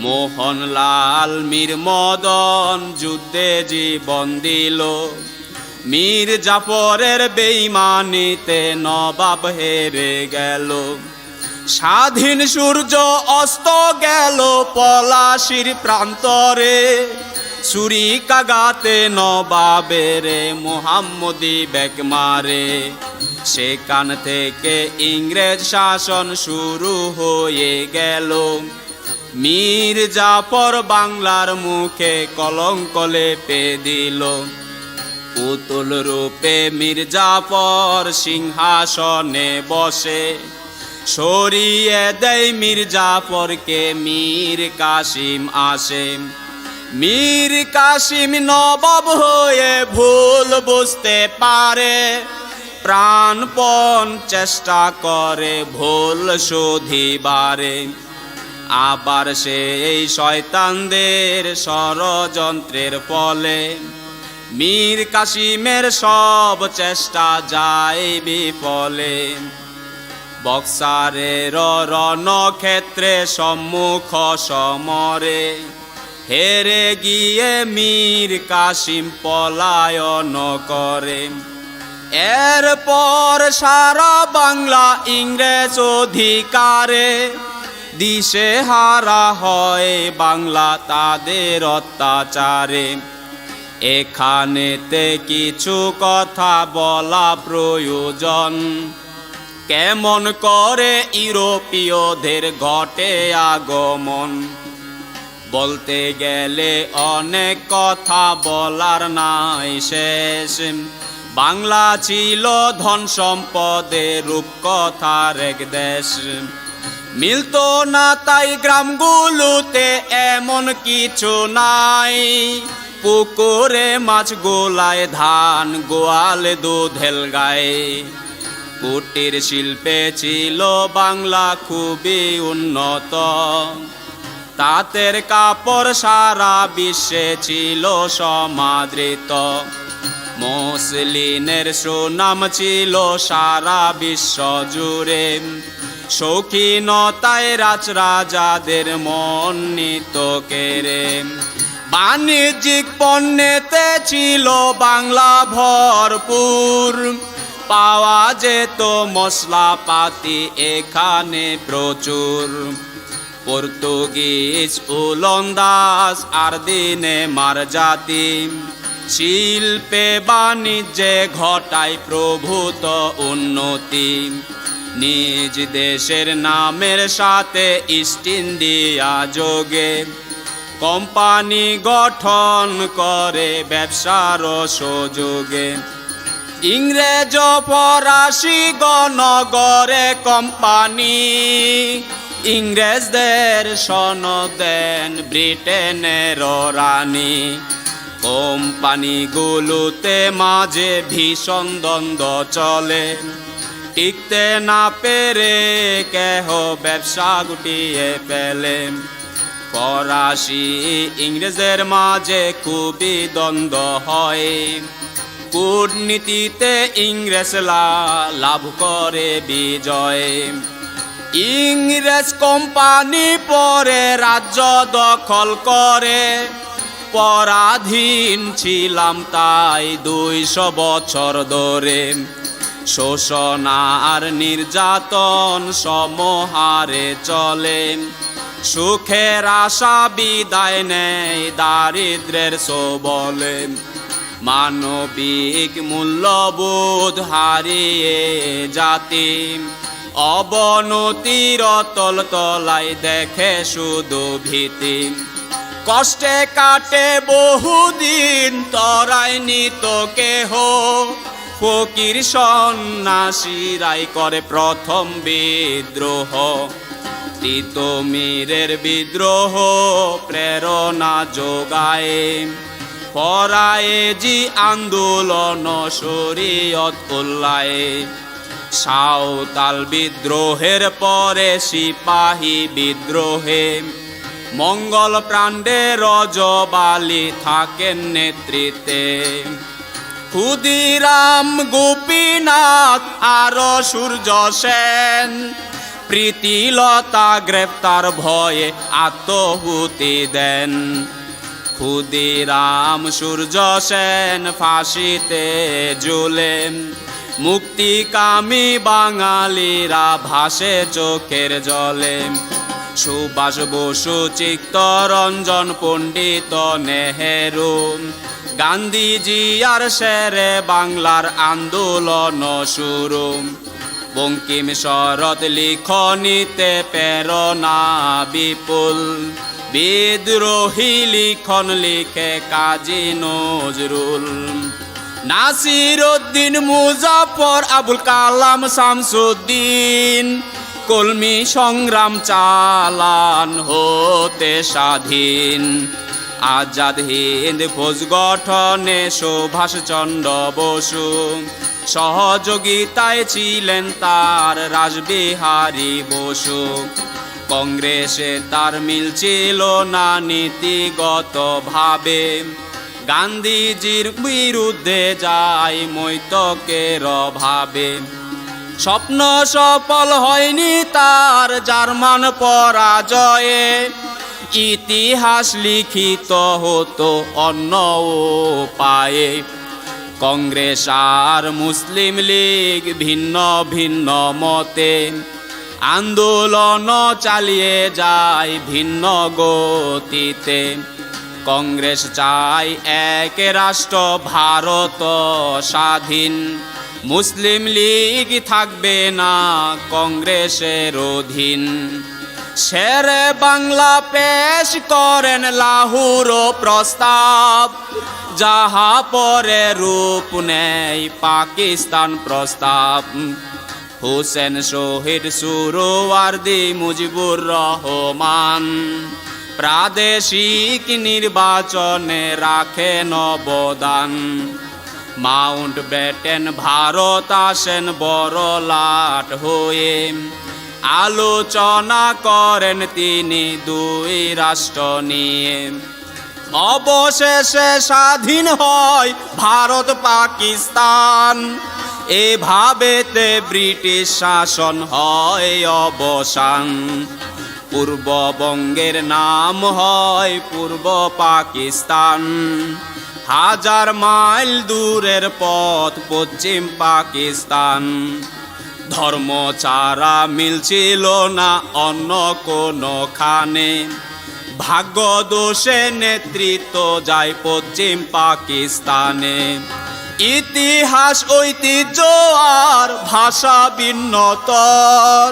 মোহনলাল মীর মদন যুদ্ধে জীবন দিল। মীর জাফরের বেঈমানিতে নবাব হেরে গেল। স্বাধীন সূর্য অস্ত গেল পলাশীর প্রান্তরে। ছুরিকাঘাতে নবাবের মোহাম্মদী বেগ মারে। সেখান থেকে ইংরেজ শাসন শুরু হয়ে গেল। মীর জাফর বাংলার মুখে কলঙ্ক লেপে দিল। পুতুল রূপে মীর জাফর সিংহাসনে বসে। সরিয়ে দেয় মীর জাফরকে মীর কাসিম আসে। মীর কাসিম নবাব হয়ে ভুল বুঝতে পারে। প্রাণপণ চেষ্টা করে ভুল শোধিবারে। আবার সেই শয়তানদের ষড়যন্ত্রের ফলে মীর কাসিমের সব চেষ্টা যায় বিফলে। বক্সারের রণক্ষেত্রে সম্মুখ সমরে হেরে গিয়ে মীর কাসিম পলায়ন করে। এরপর সারা বাংলা ইংরেজ অধিকারে। দিশে হারা হয় বাংলা তাদের অত্যাচারে। এখানেতে কিছু কথা বলা প্রয়োজন। কেমন করে ইউরোপীয়দের ঘটে আগমন। বলতে গেলে অনেক কথা বলার নাই শেষ। বাংলা ছিল ধন সম্পদে রূপকথার এক দেশ। মিলতো না তাই গ্রামগুলোতে এমন কিছু নাই। পুকুরে মাছ গোলায় ধান, গোয়ালে দুধেল গায়ে। কুটির শিল্পে ছিল বাংলা খুবই উন্নত। তাঁতের কাপড় সারা বিশ্বে ছিল সমাদৃত। মসলিনের সুনাম ছিল সারা বিশ্ব জুড়ে। শৌখিনতায় রাজরাজাদের মন নিত কেড়ে। বাণিজ্যিক পণ্যেতে ছিল বাংলা ভরপুর। পাওয়া যেত মশলাপাতি এখানে প্রচুর। পর্তুগিজ, ওলন্দাজ আর দিনে মার জাতি শিল্পে বাণিজ্যে ঘটায় প্রভূত উন্নতি। নিজ দেশের নামের সাথে ইস্ট ইন্ডিয়া যোগে কোম্পানি গঠন করে ব্যবসার সুযোগে। ইংরেজ ফরাসি গণগরে কোম্পানি ইংরেজদের সনদ দেন ব্রিটেনের রানী। কোম্পানিগুলোতে মাঝে ভীষণ দ্বন্দ্ব চলে। টিকতে না পেরে কেহ ব্যবসা গুটিয়ে ফেলে। ফরাসি ইংরেজের মাঝে খুবই দ্বন্দ্ব হয়। কূটনীতিতে ইংরেজরা লাভ করে বিজয়। ইংরেজ কোম্পানি পরে রাজ্য দখল করে। পরাধীন ছিলাম তাই 200 বছর ধরে। শোষণ আর নির্যাতন সমহারে চলে। সুখের আশা বিদায় নেয় দারিদ্রের সবলে। মানবিক মূল্যবোধ হারিয়ে জাতি অবনতির তল তলায় দেখে শুধু ভীতি। কষ্টে কাটে বহুদিন তরায়নি তো কেহ। ফকির সন্ন্যাসীরাই করে প্রথম বিদ্রোহ। তিতুমিরের বিদ্রোহ প্রেরণা যোগায়। ফরায়েজি আন্দোলন শরীয়ত উল্লায়ে। সাঁওতাল বিদ্রোহের পরে সিপাহী বিদ্রোহে মঙ্গল প্রাণ্ডে রজবালি থাকেন নেতৃত্বে। ক্ষুদিরাম, গোপীনাথ আর সূর্য সেন প্রীতিলতা গ্রেপ্তার ভয়ে আত্মহুতি দেন। ক্ষুদিরাম, সূর্য সেন ফাঁসিতে ঝুলেন। মুক্তিকামী বাঙালিরা ভাসে চোখের জলে। সুভাষ বসু, চিত্তরঞ্জন, পণ্ডিত নেহেরু, গান্ধীজি আর শেরে বাংলার আন্দোলন শুরু। বঙ্কিম শরৎ লিখনিতে প্রেরণা বিপুল। বিদ্রোহী লিখন লিখে কাজী নজরুল। নাসিরউদ্দিন, মুজাফর, আবুল কালাম, শামসুদ্দিন কলমি সংগ্রাম চালান হতে স্বাধীন। আজাদ হিন্দ ফৌজ গঠনে সুভাষ চন্দ্র বসু। সহযোগিতায় ছিলেন তার রাসবিহারী বসু। কংগ্রেসে তার মিল ছিল না নীতিগত ভাবে। গান্ধীজির বিরুদ্ধে যায় মৈতকের ভাবে। স্বপ্ন সফল হয়নি তার জার্মান পরাজয়ে। ইতিহাস লিখিত হতো অন্য উপায়ে। কংগ্রেস আর মুসলিম লীগ ভিন্ন ভিন্ন মতে আন্দোলন চালিয়ে যায় ভিন্ন গতিতে। কংগ্রেস চায় এক রাষ্ট্র ভারত স্বাধীন। মুসলিম লীগ থাকবে না কংগ্রেসের অধীন। শেরে বাংলা পেশ করেন লাহুর প্রস্তাব, যাহা পরে রূপ নেয় পাকিস্তান প্রস্তাব। হোসেন শহীদ সুহরাওয়ার্দী মুজিবুর রহমান প্রাদেশিক নির্বাচনে রাখেন অবদান। মাউন্ট ব্যাটেন ভারত আসেন বড় লাট হয়ে, আলোচনা করেন তিনি দুই রাষ্ট্র নিয়ে। অবশেষে স্বাধীন হয় ভারত পাকিস্তান, এভাবেতে ব্রিটিশ শাসন হয় অবসান। পূর্ববঙ্গের নাম হয় পূর্ব পাকিস্তান, হাজার মাইল দূরের পথ পশ্চিম পাকিস্তান। ধর্ম ছাড়া মিলছিল না অন্য কোনোখানে, ভাগ্য দোষে নেতৃত্ব যায় পশ্চিম পাকিস্তানে। ইতিহাস ঐতিহ্য আর ভাষা ভিন্নতর,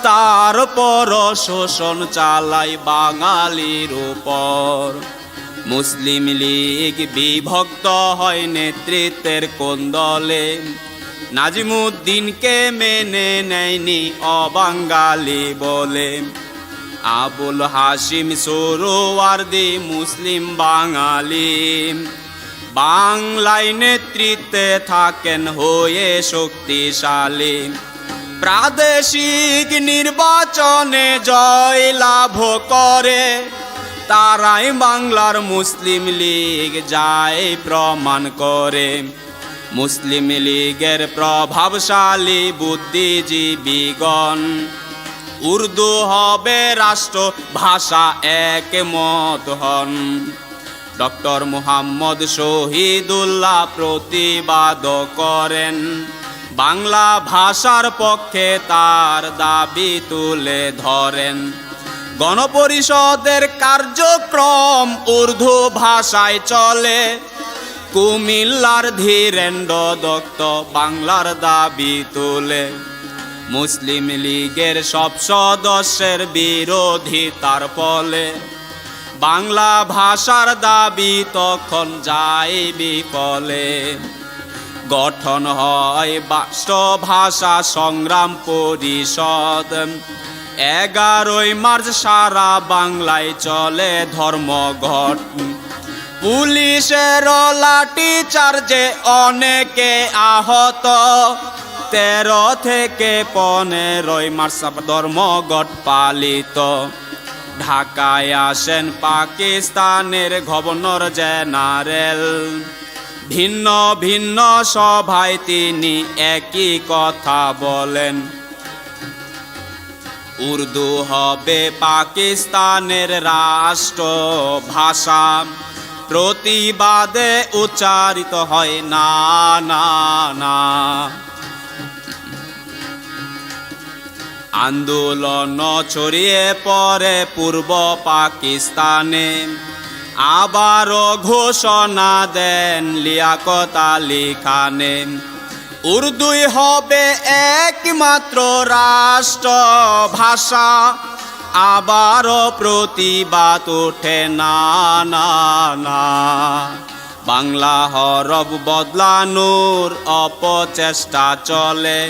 তারপর শোষণ চালায় বাঙালির উপর। মুসলিম লীগ বিভক্ত হয় নেতৃত্বের কোন্দলে, নাজিমুদ্দিনকে মেনে নেয়নি অবাঙালি বলে। আবুল হাশিম সুহরাওয়ার্দী মুসলিম বাঙালি, বাংলায় নেতৃত্বে থাকেন হয়ে শক্তিশালী। প্রাদেশিক নির্বাচনে জয় লাভ করে, তারাই বাংলার মুসলিম লীগ যায় প্রমাণ করে। মুসলিম লীগের প্রভাবশালী বুদ্ধিজীবীগণ উর্দু হবে রাষ্ট্র ভাষা একমত হন। ডক্টর মুহাম্মদ শহীদুল্লাহ প্রতিবাদ করেন, বাংলা ভাষার পক্ষে তার দাবি তুলে ধরেন। গণপরিষদের কার্যক্রম উর্দু ভাষায় চলে, কুমিল্লার ধীরেন্দ্র দত্ত বাংলার দাবি তোলে। মুসলিম লীগের সব সদস্যের বিরোধিতার ফলে বাংলা ভাষার দাবি তখন যায় বিফলে। গঠন হয় রাষ্ট্র ভাষা সংগ্রাম পরিষদ, 11 মার্চ সারা বাংলায় চলে ধর্মঘট। পুলিশের লাঠি চার্জে অনেকে আহত, 13 থেকে 15 মার্চ ধর্মঘট পালিত। ঢাকায় আসেন পাকিস্তানের গভর্নর জেনারেল, ভিন্ন ভিন্ন সভায় তিনি একই কথা বলেন। উর্দু হবে পাকিস্তানের রাষ্ট্র ভাষা, প্রতিবাদে উচ্চারিত হয় না না না। আন্দোলন ছড়িয়ে পড়ে পূর্ব পাকিস্তানে, আবারও ঘোষণা দেন লিয়াকত আলী খানে। উর্দুই হবে একমাত্র রাষ্ট্র ভাষা, আবারও প্রতিবাদ ওঠে না না না। বাংলা হরফ বদলানোর অপচেষ্টা চলে,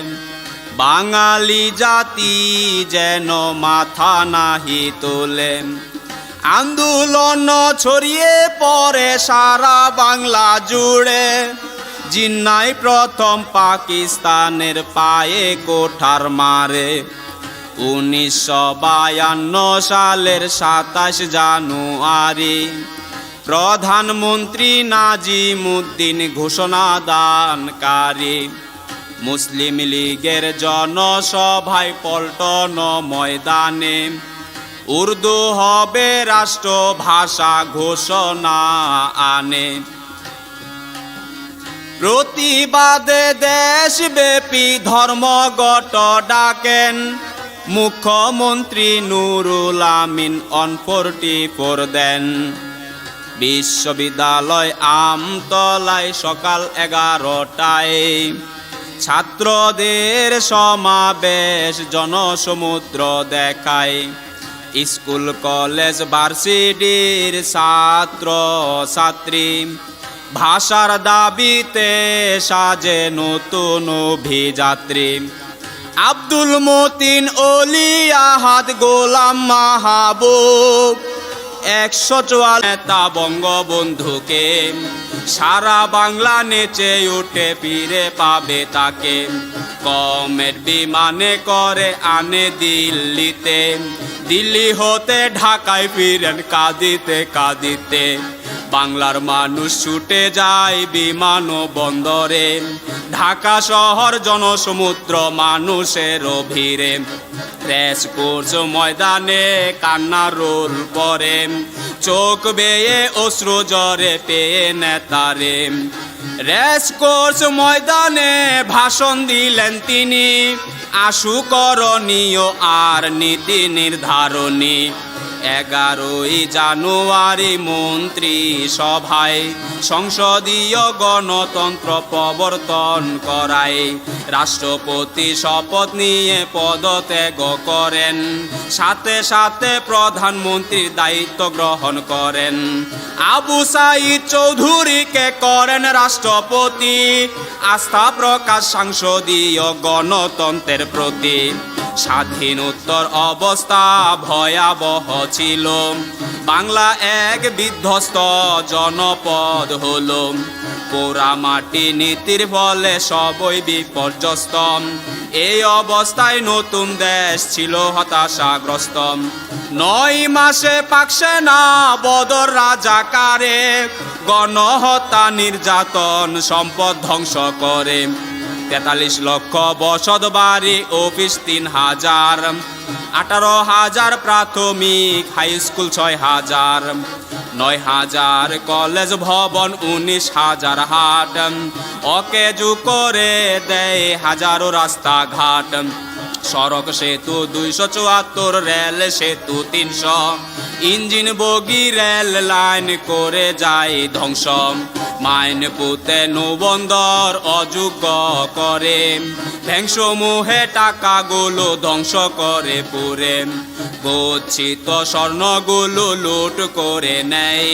বাঙালি জাতি যেন মাথা নাহি তোলে। আন্দোলন ছড়িয়ে পড়ে সারা বাংলা জুড়ে, জিন্নাই প্রথম পাকিস্তানের পায়ে কোঠার মারে। 1952 সালের 27 জানুয়ারি প্রধানমন্ত্রী নাজিমুদ্দিন ঘোষণা দানকারী। মুসলিম লীগের জনসভায় পল্টন ময়দানে উর্দু হবে রাষ্ট্র ভাষা ঘোষণা আনে। প্রতিবাদে দেশব্যাপী ধর্মঘট ডাকেন মুখ্যমন্ত্রী নুরুল আমিন অন 44 দেন। বিশ্ববিদ্যালয় আমতলায় সকাল 11টায় ছাত্রদের সমাবেশ জনসমুদ্র দেখায়। স্কুল কলেজ ভার্সিটির ছাত্র ছাত্রী ভাষার দাবিতে সাজে নতুন অভিযাত্রী। আব্দুল মতিন, অলি আহাদ, গোলাম মাহবুব 144 নেতা বঙ্গবন্ধুকে সারা বাংলা নেচে উঠে ফিরে পাবে তাকে। কমেট বিমানে করে আনে দিল্লিতে, দিল্লি হতে ঢাকায় ফিরেন কাঁদিতে কাঁদিতে। বাংলার মানুষ ছুটে যায় বিমান বন্দরে, ঢাকা শহর জনসমুদ্র মানুষের ভিড়ে। রেস কোর্স ময়দানে কান্না রোল পরে, চোখ বেয়ে অশ্রু জরে পেয়ে নেতারে। রেস কোর্স ময়দানে ভাষণ দিলেন তিনি, আশু করণীয় আর নীতি নির্ধারণী। 11 জানুয়ারি মন্ত্রী সভায় সংসদীয় গণতন্ত্র প্রবর্তন করায়। রাষ্ট্রপতি শপথ নিয়ে পদত্যাগ করেন, সাথে সাথে প্রধানমন্ত্রীর দায়িত্ব গ্রহণ করেন। আবু সাইদ চৌধুরীকে করেন রাষ্ট্রপতি, আস্থা প্রকাশ সংসদীয় গণতন্ত্রের প্রতি। স্বাধীনোত্তর অবস্থা ভয়াবহ ছিল, বাংলা এক বিধ্বস্ত জনপদ হলো। পোড়ামাটি নীতির ফলে সবই বিপর্যস্ত, এই অবস্থায় নতুন দেশ ছিল হতাশাগ্রস্ত। 9 মাসে পাক সেনা বদর রাজাকারে গণহত্যা নির্যাতন সম্পদ ধ্বংস করে। 43 লক্ষ বসত বাড়ি, অফিস 3000, 18,000 প্রাথমিক হাই স্কুল 6,000, 9,000 কলেজ ভবন, 19,000 হাট। অকেজু করে দেয় হাজারো রাস্তাঘাট। সড়ক সেতু 274, রেল সেতু 300, ইঞ্জিন বগি রেল লাইন করে যায় ধ্বংস। মাইন পুঁতে নৌবন্দর অযোগ্য করে, ব্যাংকসমূহে টাকাগুলো ধ্বংস করে পুরে। গচ্ছিত স্বর্ণগুলো লুট করে নেয়,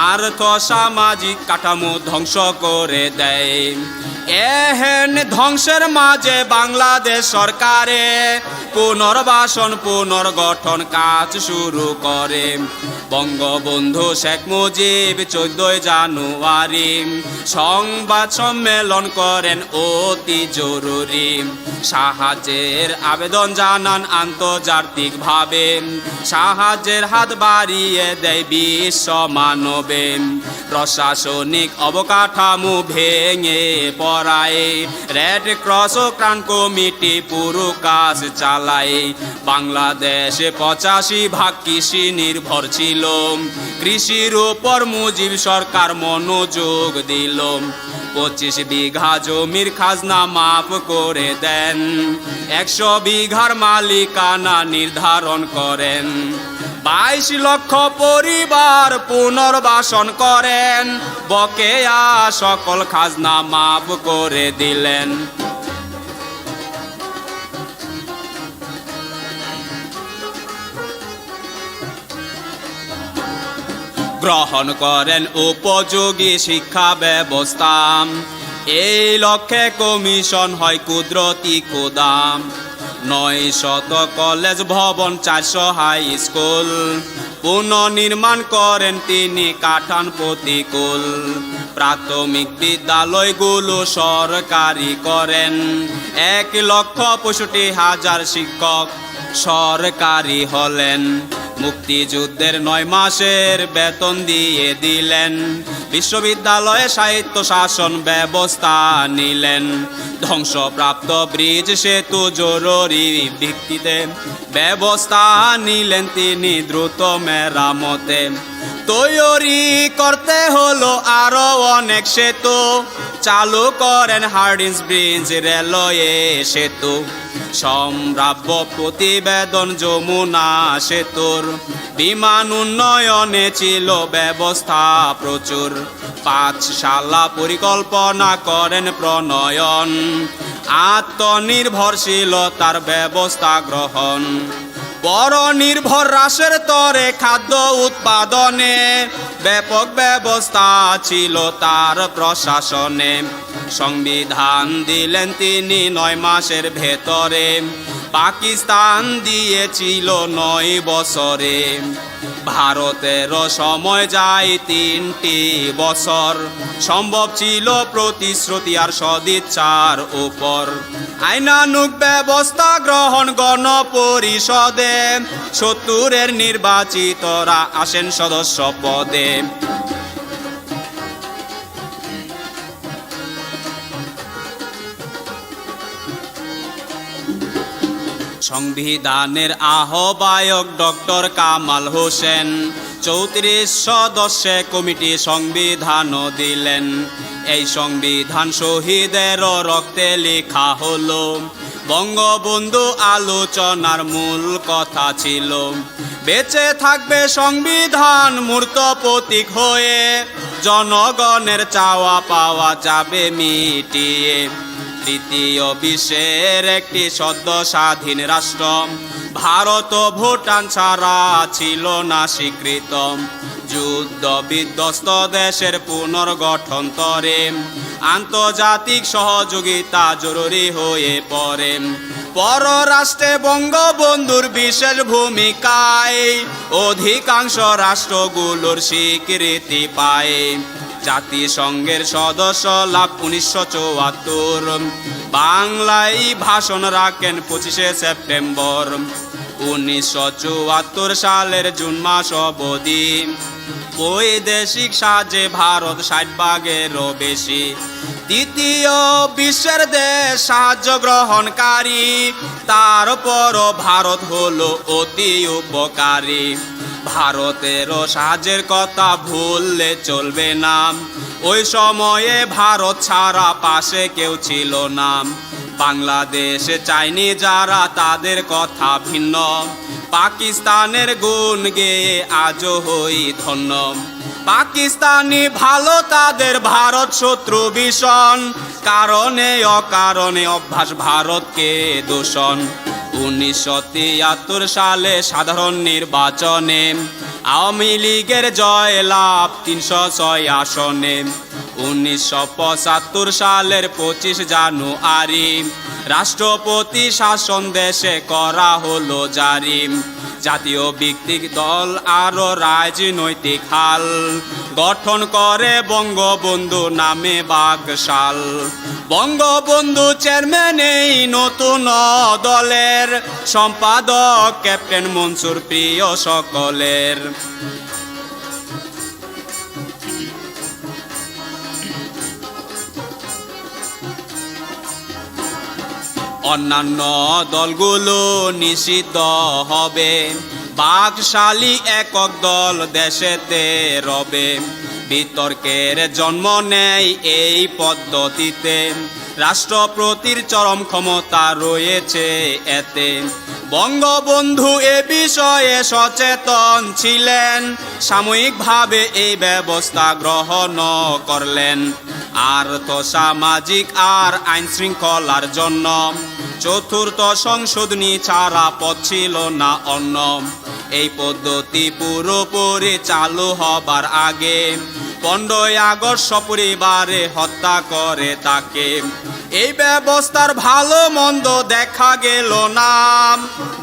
আর্থ সামাজিক কাঠামো ধ্বংস করে দেয়। এহেন ধ্বংসের মাঝে বাংলাদেশ সরকারে পুনর্বাসন পুনর্গঠন কাজ শুরু করে। বঙ্গবন্ধু শেখ মুজিব 14 জানুয়ারি সংবাদ সম্মেলন করেন অতি জরুরি। সাহায্যের আবেদন জানান আন্তর্জাতিকভাবে, সাহায্যের হাত বাড়িয়ে দেয় বিশ্ব মানবে। প্রশাসনিক অবকাঠামো ভেঙে পড়ায়, রেড ক্রস ও ত্রাণ কমিটি পুরো কাজ চালায়। বাংলাদেশে 85% কৃষি নির্ভর ছিল, কৃষির উপর মুজিব সরকার মনোযোগ দিল। 25 বিঘা জমির খাজনা মাফ করে দেন, 100 বিঘার মালিকানা নির্ধারণ করেন। 22 লক্ষ পরিবার পুনর্বাসন করেন, বকেয়া সকল খাজনা মাফ করে দিলেন। গ্রহণ করেন উপযোগী শিক্ষা ব্যবস্থা, এই লক্ষ্যে কমিশন হয় কুদরতি কোদাম। 900 কলেজ ভবন, 400 হাই স্কুল পুনর্নির্মাণ করেন তিনি, কাঠান প্রতিকূল। প্রাথমিক বিদ্যালয়গুলো সরকারি করেন, 1,65,000 শিক্ষক সরকারি হলেন। মুক্তিযুদ্ধের 9 মাসের বেতন দিয়ে দিলেন, বিশ্ববিদ্যালয়ে সাহিত্য শাসন ব্যবস্থা নিলেন। ধ্বংসপ্রাপ্ত ব্রিজ সেতু জরুরি ভিত্তিতে ব্যবস্থা নিলেন তিনি দ্রুত মেরামতে। তৈরি করতে হলো আরো অনেক সেতু, চালু করেন হার্ডিঞ্জ ব্রিজ, রেলওয়ে সেতু। সম্ভাব্য প্রতিবেদন যমুনা সেতুর, বিমান উন্নয়নে ছিল ব্যবস্থা প্রচুর। 5 শালা পরিকল্পনা করেন প্রণয়ন, আত্মনির্ভরশীলতার ব্যবস্থা গ্রহণ। পরনির্ভর রাষ্ট্রের তরে খাদ্য উৎপাদনে ব্যাপক ব্যবস্থা ছিল তার প্রশাসনে। সংবিধান দিলেন তিনি 9 মাসের ভেতরে, পাকিস্তান দিয়েছিল 9 বছরে। ভারতের সময় যায় 3টি বছর, সম্ভব ছিল প্রতিশ্রুতি আর সদিচ্ছার উপর। আইনানুগ ব্যবস্থা গ্রহণ গণপরিষদে, 70-এর নির্বাচিতরা আসেন সদস্য পদে। সংবিধানের আহ্বায়ক ডক্টর কামাল হোসেন 34 সদস্যে কমিটি সংবিধানও দিলেন। এই সংবিধান শহীদের রক্তে লেখা হলো, বঙ্গবন্ধু আলোচনার মূল কথা ছিল। বেঁচে থাকবে সংবিধান মূর্ত প্রতীক হয়ে, জনগণের চাওয়া পাওয়া যাবে মিটিয়ে। তৃতীয় বিশ্বের একটি সদ্য স্বাধীন রাষ্ট্র ভারত ও ভুটান ছাড়া ছিল না স্বীকৃত। যুদ্ধ বিধ্বস্ত দেশের পুনর্গঠন তরে আন্তর্জাতিক সহযোগিতা জরুরি হয়ে পড়ে। পররাষ্ট্রে বঙ্গবন্ধুর বিশেষ ভূমিকায় অধিকাংশ রাষ্ট্রগুলোর স্বীকৃতি পায়। জাতিসংঘের সদস্য লাভ 1974, বাংলায় ভাষণ রাখেন 25 সেপ্টেম্বর। 1974 সালের জুন মাস অবধি বৈদেশিক সাহায্যে ভারত 60 ভাগেরও বেশি। তৃতীয় বিশ্বের দেশ সাহায্য গ্রহণকারী, তারপরও ভারত হলো অতি উপকারী। ভারতেরও সাহায্যের কথা ভুললে চলবে না, ওই সময়ে ভারত ছাড়া পাশে কেউ ছিল না। বাংলাদেশে চাইনি যারা তাদের কথা ভিন্ন, পাকিস্তানের গুণ গেয়ে আজও হই ধন্য। পাকিস্তানি ভালো তাদের ভারত শত্রু ভীষণ, কারণে অকারণে অভ্যাস ভারতকে দূষণ। 1973 সালে সাধারণ নির্বাচনে আওয়ামী লীগের জয় লাভ 306 আসনে। 1975 সালের 25 জানুয়ারি রাষ্ট্রপতি শাসন দেশে করা হলো জারি। জাতীয় ভিত্তিক দল আরো রাজনৈতিক হাল গঠন করে বঙ্গবন্ধু নামে বাকশাল। বঙ্গবন্ধু চেয়ারম্যান এই নতুন দলের, সম্পাদক ক্যাপ্টেন মনসুর প্রিয় সকলের। অন্যান্য দলগুলো নিষিদ্ধ হবে, বাকশালী একক দল দেশেতে রবে। বিতর্কের জন্ম নেয় এই পদ্ধতিতে, রাষ্ট্রপতির চরম ক্ষমতা রয়েছে এতে। বঙ্গবন্ধু এ বিষয়ে সচেতন ছিলেন, সাময়িকভাবে এই ব্যবস্থা গ্রহণ করলেন। আর্থসামাজিক আর আইন শৃঙ্খলার জন্য চতুর্থ সংশোধনী ছাড়া পথ ছিল না অন্য। এই পদ্ধতি পুরোপুরি চালু হবার আগে 15 আগস্ট সপরিবারে হত্যা করে তাকে। এই ব্যবস্থার ভালো মন্দ দেখা গেল না,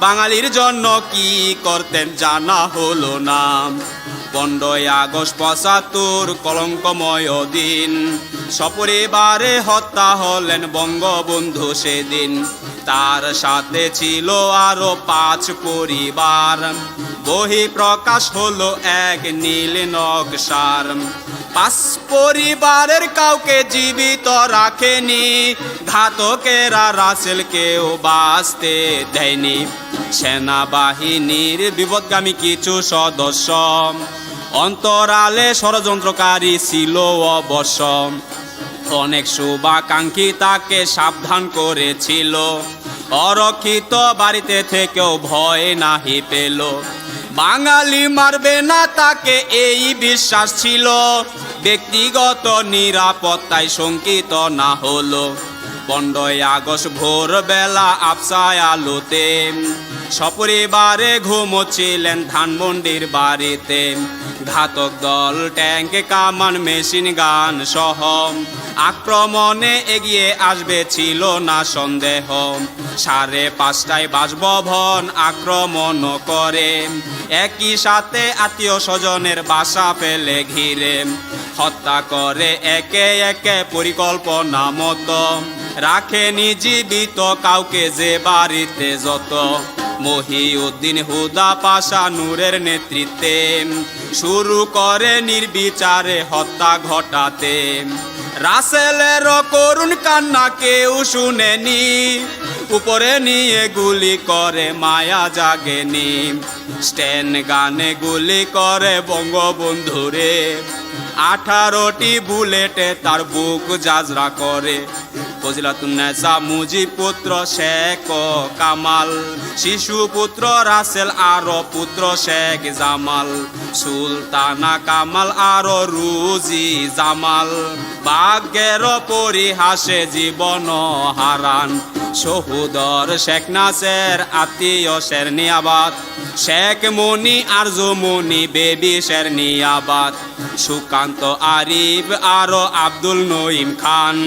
বাঙালির জন্য কি করতেন জানা হলো না। 15 আগস্ট 75 কলঙ্কময় দিন, সপরিবারে হত্যা হলেন বঙ্গবন্ধু সেদিন। তার সাথে ছিল আরো 5 পরিবার, বহি প্রকাশ হলো এক নীল নকশার। 5 পরিবারের কাউকে জীবিত রাখেনি, ঘাতকেরা রাসেলকেও বাঁচতে দেয়নি। সেনাবাহিনীর বিপদগামী কিছু সদস্য অন্তরালে ষড়যন্ত্রকারী ছিল অবশ্য। অনেক শুভাকাঙ্ক্ষী তাকে সাবধান করেছিল, অরক্ষিত বাড়িতে থেকেও ভয় নাহি পেল। বাঙালি মারবে না তাকে এই বিশ্বাস ছিল, ব্যক্তিগত নিরাপত্তায় শঙ্কিত না হলো। 15 আগস্ট ভোরবেলা আফসায় আলোতে সপরিবারে ঘুমোচ্ছিলেন ধানমন্ডির বাড়িতে। ঘাতক দল ট্যাঙ্ক কামান মেশিন গান সহ আক্রমণে এগিয়ে আসবে ছিল না সন্দেহ। 5:30টায় বাসভবন আক্রমণ করে, একই সাথে আত্মীয় স্বজনের বাসা ফেলে ঘিরে হত্যা করে একে একে পরিকল্পনা মতো। রাখেনি জীবিত কাউকে যে বাড়িতে যত। মহিউদ্দিন হুদা পাশা নূরের নেতৃত্বে শুরু করে নির্বিচারে হত্যা ঘটাতে। রাসেলের করুণ কান্না কেউ শুনেনি, উপরে নিয়ে গুলি করে মায়া জাগেনি। স্ট্যান গানে গুলি করে বঙ্গবন্ধুরে, 18টি বুলেটে তার বুক জাজরা করে। ফজিলাতুন্নেসা মুজিব পুত্র শেখ কামাল, শিশু পুত্র রাসেল আর পুত্র শেখ জামাল, সুলতানা কামাল আর রুজি জামাল ভাগ্যের পরিহাসে জীবন হারান। শহুদর শেখ নাসের আত্মীয় শেরনিয়াবাদ, শেখ মনি আরজু মনি বেবি শেরনিয়াবাদ, সুকান্ত আরিফ আর আব্দুল নঈম খান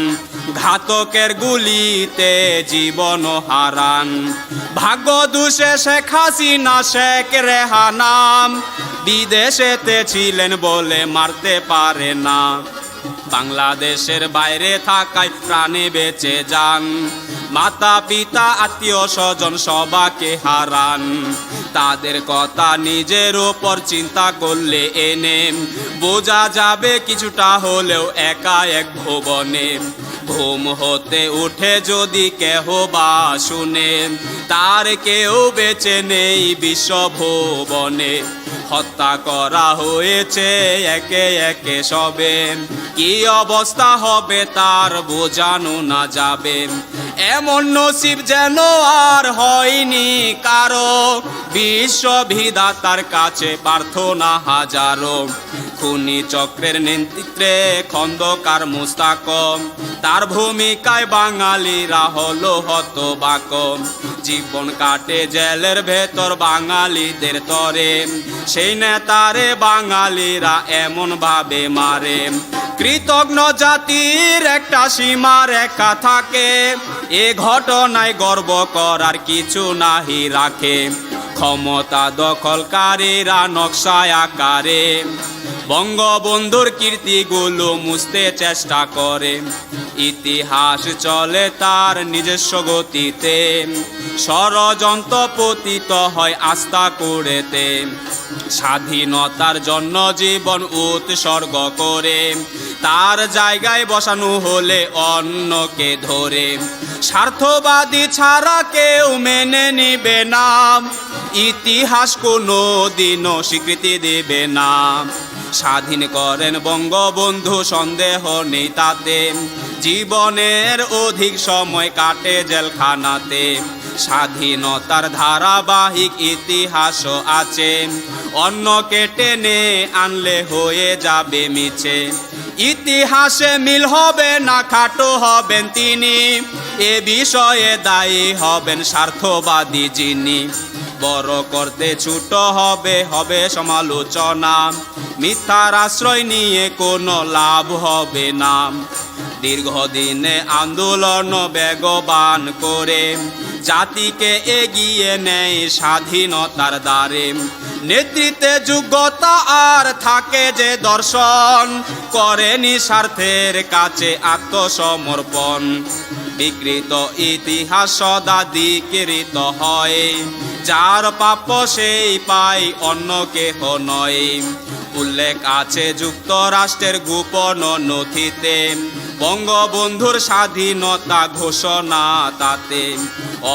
ঘাতকের গুলিতে জীবন হারান। ভাগ্য দুষে শেখ হাসিনা শেখ রেহানাম বিদেশেতে ছিলেন বলে মারতে পারে না। বাংলাদেশের বাইরে থাকায় প্রাণে বেঁচে যান, মাতা পিতা আত্মীয় স্বজন সবাকে হারান। তাদের কথা নিজের ওপর চিন্তা করলে এনে বোঝা যাবে কিছুটা হলেও একা এক ভুবনে। ঘুম হতে উঠে যদি কেহ বা শুনে তার কেউ বেঁচে নেই বিশ্বভুবনে। হত্যা করা হয়েছে একে একে সবে, কি অবস্থা হবে তার বোঝানো না যাবে। এমন নসিব যেন আর হয়নি কারো, বিশ্ববিধাতার কাছে প্রার্থনা হাজারো। খুনি চক্রের নেতৃত্বে খন্দকার মুস্তাকম, তার ভূমিকায় বাঙালিরা হলো হতবাক। জীবন কাটে জেলের ভেতর বাঙালিদের তরে, সেই নেতারে বাঙালিরা এমন ভাবে মারে। কৃতজ্ঞ জাতির একটা সীমা রেখা থাকে, এ ঘটনায় গর্ব করার কিছু নাহি রাখে। ক্ষমতা দখলকারীরা নকশায় আকারে বঙ্গবন্ধুর কীর্তিগুলো মুছতে চেষ্টা করে। ইতিহাস চলে তার নিজস্ব গতিতে, ষড়যন্ত্র পতিত হয় আস্থা করেতে। স্বাধীনতার জন্য জীবন উৎসর্গ করে তার জায়গায় বসানো হলে অন্যকে ধরে। স্বার্থবাদী ছাড়া কেউ মেনে নিবে না, ইতিহাস কোনো দিনও স্বীকৃতি দেবে না। স্বাধীন করেন বঙ্গবন্ধু সন্দেহ নেই তাতে, জীবনের অধিক সময় কাটে জেলখানাতে। স্বাধীনতার ধারাবাহিক ইতিহাসও আছে, অন্যকে টেনে আনলে হয়ে যাবে মিছে। ইতিহাসে মিল হবে না, খাটো হবেন তিনি, এ বিষয়ে দায়ী হবেন স্বার্থবাদী যিনি। বড় করতে ছোট হবে হবে সমালোচনা, মিথ্যার আশ্রয় নিয়ে কোনো লাভ হবে না। দীর্ঘদিনে আন্দোলন বেগবান করে জাতিকে এগিয়ে নেয় স্বাধীনতার দ্বারে। নেতৃত্বে যোগ্যতা আর থাকে যে দর্শন, করেনি স্বার্থের কাছে আত্মসমর্পণ। বিকৃত ইতিহাস সদা দ্বিকৃত হয়, যার প্রাপ্য সেই পায় অন্য কেহ নয়। উল্লেখ আছে যুক্তরাষ্ট্রের গোপন নথিতে, বঙ্গবন্ধুর স্বাধীনতা ঘোষণা তাতে।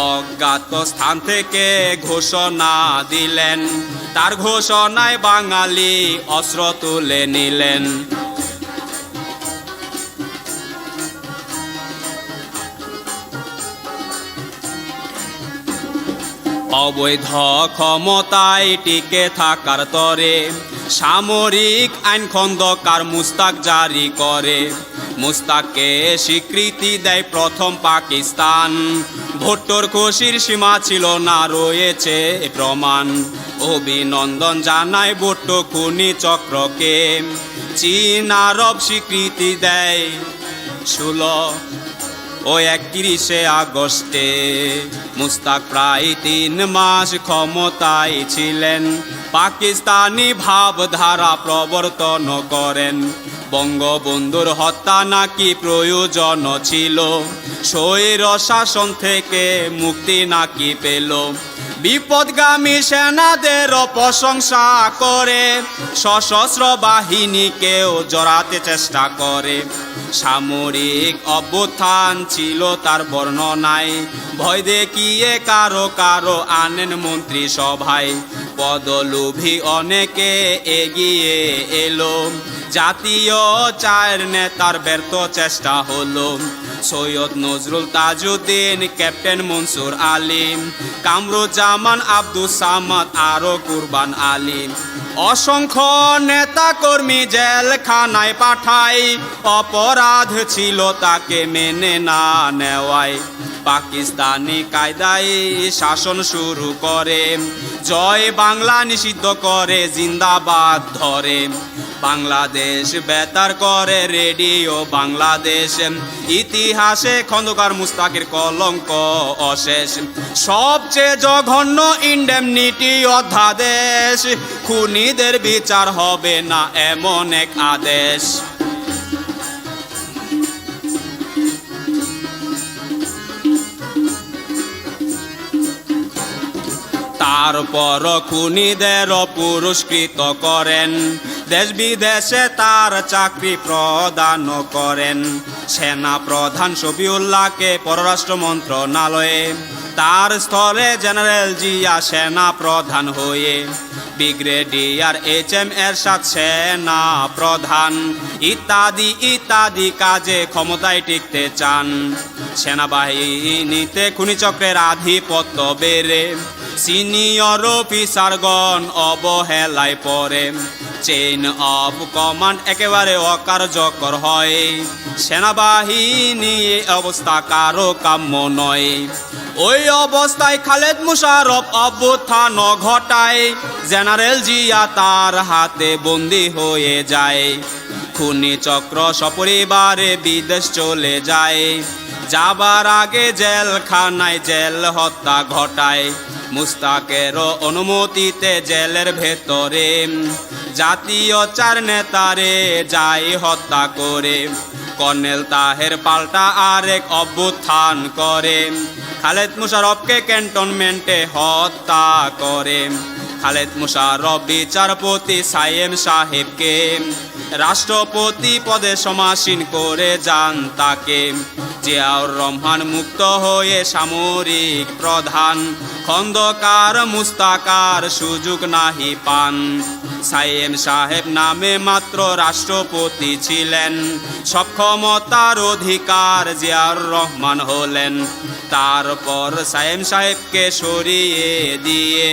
অজ্ঞাত স্থান থেকে ঘোষণা দিলেন, তার ঘোষণায় বাঙালি অস্ত্র তুলে নিলেন। অবৈধ ক্ষমতায় টিকে থাকার তরে সামরিক আইন খন্দকার মুস্তাক জারি করে, মুস্তাককে স্বীকৃতি দেয় প্রথম পাকিস্তান। ভুট্টোর খুশির সীমা ছিল না, রয়েছে প্রমাণ। অভিনন্দন জানায় ভুট্টো খুনি চক্রকে, চীন আরব স্বীকৃতি দেয় 31 আগস্টে। মুস্তাক প্রায় 3 মাস ক্ষমতায় ছিলেন, পাকিস্তানি ভাবধারা প্রবর্তন করেন। বঙ্গবন্ধুর হত্যা নাকি প্রয়োজন ছিল, স্বৈর শাসন থেকে মুক্তি নাকি পেল। বিপদগামী সেনাদের প্রশংসা করে, সশস্ত্র বাহিনীকেও জড়াতে চেষ্টা করে। সামরিক অভ্যুত্থান ছিল তার বর্ণনায়, ভয় দেখিয়ে কারো কারো আনেন মন্ত্রী সভায়। পদলোভী অনেকে এগিয়ে এলো, জাতীয় 4 নেতার ব্যর্থ চেষ্টা হলো। সৈয়দ নজরুল তাজউদ্দিন, ক্যাপ্টেন মনসুর আলী, কামরুজ্জামান, আব্দুস সামাদ আরো কুরবান আলী। অসংখ্য নেতা কর্মী জেলখানায় পাঠায়, অপরাধ ছিল তাকে মেনে না নেওয়ায়। পাকিস্তানি কায়দায় শাসন শুরু করে, জয় বাংলা নিষিদ্ধ করে, জিন্দাবাদ ধরে। বাংলাদেশ বেতার করে রেডিও বাংলাদেশ, ইতিহাসে খন্দকার মুস্তাকের কলঙ্ক অশেষ। সবচেয়ে জঘন্য ইন্ডেমনিটি অধ্যাদেশ, খুনিদের বিচার হবে না এমন এক আদেশ। তারপর খুনিদের পুরস্কৃত করেন, দেশ বিদেশে তার চাকরি প্রদান করেন। সেনা প্রধান শফিউল্লাহকে পররাষ্ট্র মন্ত্রণালয়ে, তার স্থলে জেনারেল জিয়া সেনা প্রধান হয়ে। ব্রিগেডিয়ার HM এরশাদ সেনা প্রধান, ইত্যাদি ইত্যাদি কাজে ক্ষমতায় টিকতে চান। সেনাবাহিনীতে খুনি চক্রের আধিপত্য বেড়ে, সিনিয়র অফিসারগণ অবহেলায় পড়ে। চেইন অফ কমান্ড একেবারে অকার্যকর হয়, সেনাবাহিনী অবস্থা কারো কাম্য নয়। ওই অবস্থায় খালেদ মুশারফ অভ্যুত্থান ঘটায়, জেনারেল জিয়া তার হাতে বন্দী হয়ে যায়। খুনি চক্র সপরিবারে বিদেশ চলে যায়, যাবার আগে জেলখানায় জেল হত্যা ঘটায়। মুস্তাকের অনুমতিতে জেলের ভেতরে জাতীয় 4 নেতারে যায় হত্যা করে। কর্নেল তাহের পাল্টা আরেক অভ্যুত্থান করে, খালেদ মুশারফকে ক্যান্টনমেন্টে হত্যা করে। খালেদ মুশারফ বিচারপতি সাইয়েম সাহেবকে রাষ্ট্রপতি পদে সমাসীন করে যান তাকে। জিয়াউর রহমান মুক্ত হয়ে সামরিক প্রধান, খন্দকার মুস্তাকার সুযোগ নাহি পান। সাইয়েম সাহেব নামে মাত্র রাষ্ট্রপতি ছিলেন, সক্ষমতার অধিকার জিয়াউর রহমান হলেন। তারপর সাইয়েম সাহেবকে সরিয়ে দিয়ে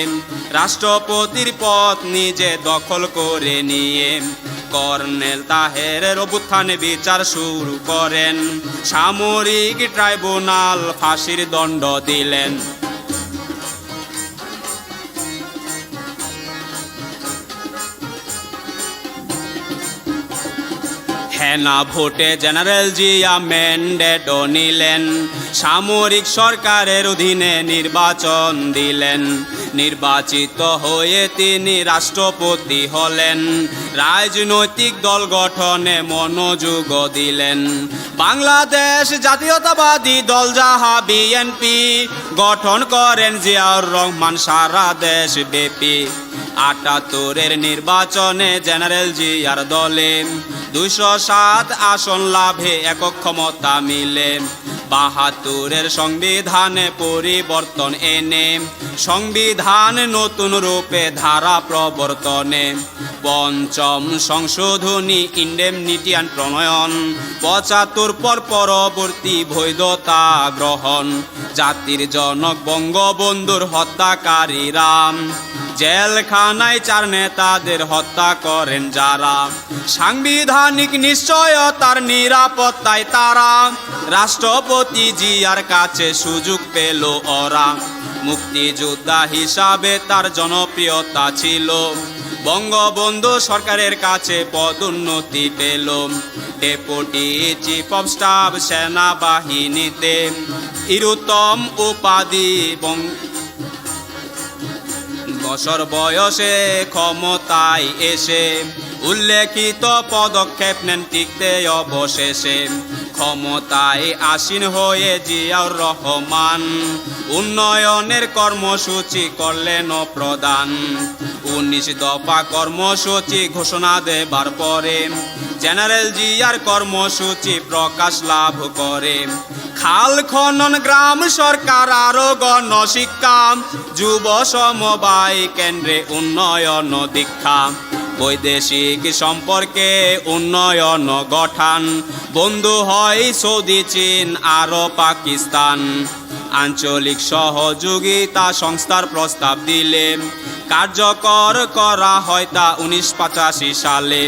রাষ্ট্রপতির পদ নিজে দখল করে নিয়ে কর্নেল তাহেরের অভ্যুত্থানে বিচার শুরু করেন। সামরিক ট্রাইব্যুনাল ফাঁসির দণ্ড দিলেন। হেনা ভোটে জেনারেল জিয়া ম্যান্ডেটও নিলেন, সামরিক সরকারের অধীনে নির্বাচন দিলেন। নির্বাচিত হয়ে তিনি রাষ্ট্রপতি হলেন, রাজনৈতিক দল গঠনে মনোযোগ দিলেন। বাংলাদেশ জাতীয়তাবাদী দল যাহা BNP গঠন করেন জিয়াউর রহমান সারা দেশ ব্যাপী। ৭৮-এর নির্বাচনে জেনারেল জিয়ার দলে ২০৭ আসন লাভে একক ক্ষমতা মিলে। ৭২-এর সংবিধানে পরিবর্তন এনে সংবিধান নতুন রূপে ধারা প্রবর্তনে। পঞ্চম সংশোধনী ইন্ডেমনিটিয়ান প্রণয়ন। ৭৫ পরবর্তী বৈধতা গ্রহণ। জাতির জনক বঙ্গবন্ধুর হত্যাকারীরা জেলখানায় 4 নেতাদের হত্যা করেন যারা। সাংবিধানিক নিশ্চয়তার নিরাপত্তায় তারা, রাষ্ট্রপতি জিয়ার কাছে সুযোগ পেল ওরা। মুক্তিযোদ্ধা হিসাবে তার জনপ্রিয়তা ছিল, বঙ্গবন্ধু সরকারের কাছে পদোন্নতি পেল। ডেপুটি চিফ অফ স্টাফ সেনাবাহিনীতে ইরুত্তম উপাধি, বছর বয়সে ক্ষমতায় এসে উল্লেখিত পদক্ষেপ নেন টিকতে অবশেষে। ক্ষমতায় আসীন হয়ে জিয়াউর রহমান উন্নয়নের কর্মসূচি করলেন প্রদান। 19 দফা কর্মসূচি ঘোষণা দেবার পরে জেনারেল জিয়ার কর্মসূচি প্রকাশ লাভ করে। খাল খনন, গ্রাম সরকার, আরো গণশিক্ষা, যুব সমবায় কেন্দ্রে উন্নয়ন দীক্ষা। বৈদেশিক সম্পর্কে উন্নয়ন গঠন, বন্ধু হয় সৌদি, চীন আরো পাকিস্তান। আঞ্চলিক সহযোগিতা সংস্থার প্রস্তাব দিলে কার্যকর করা হয় তা 1985 সালে।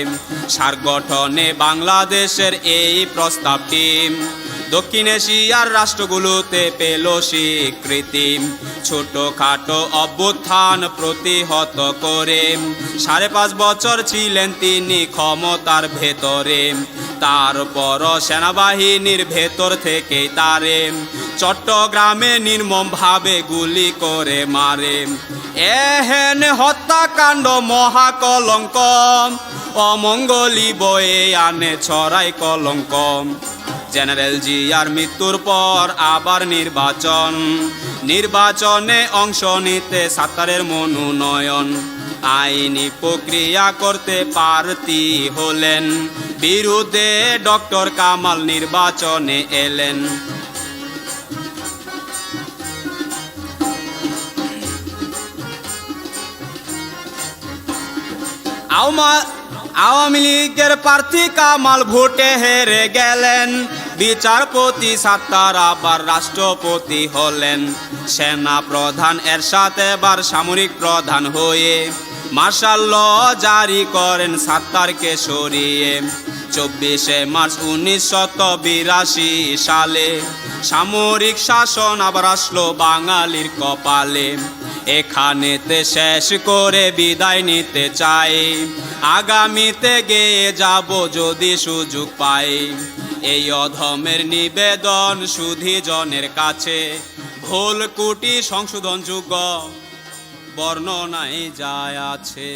সার গঠনে বাংলাদেশের এই প্রস্তাবটি দক্ষিণ এশিয়ার রাষ্ট্রগুলোতে পেল স্বীকৃতি। ছোটখাটো অভ্যুত্থান প্রতিহত করে 5.5 বছর ছিলেন তিনি ক্ষমতার ভেতরে। তারপর সেনাবাহিনীর ভেতর থেকে তারে চট্টগ্রামে নির্মমভাবে গুলি করে মারে। এহেন হত্যাকাণ্ড মহাকলঙ্ক, অমঙ্গলি বয়ে আনে ছড়াই কলঙ্ক। জেনারেল জিয়ার মৃত্যুর পর আবার নির্বাচনে অংশ নিতে ৭ মনোনয়ন। আইনি প্রক্রিয়া করতে প্রার্থী হলেন, বিরুদ্ধে ডক্টর কামাল নির্বাচনে এলেন। আওয়ামী লীগের প্রার্থী কামাল ভোটে হেরে গেলেন। বিচারপতি সাত্তার আবার রাষ্ট্রপতি হলেন। সেনা প্রধান এরশাদ এবার সামরিক প্রধান হয়ে মার্শাল ল জারি করেন সাত্তারকে সরিয়ে। 24 মার্চ 1982 সালে সামরিক শাসন আবার আসলো বাঙালির কপালে। এখানেতে শেষ করে বিদায় নিতে চাই, আগামীতে গিয়ে যাব যদি সুযোগ পাই। এই অধমের নিবেদন সুধীজনের কাছে, ভুল কুটি সংশোধন যোগ্য বর্ণনায় যায় আছে।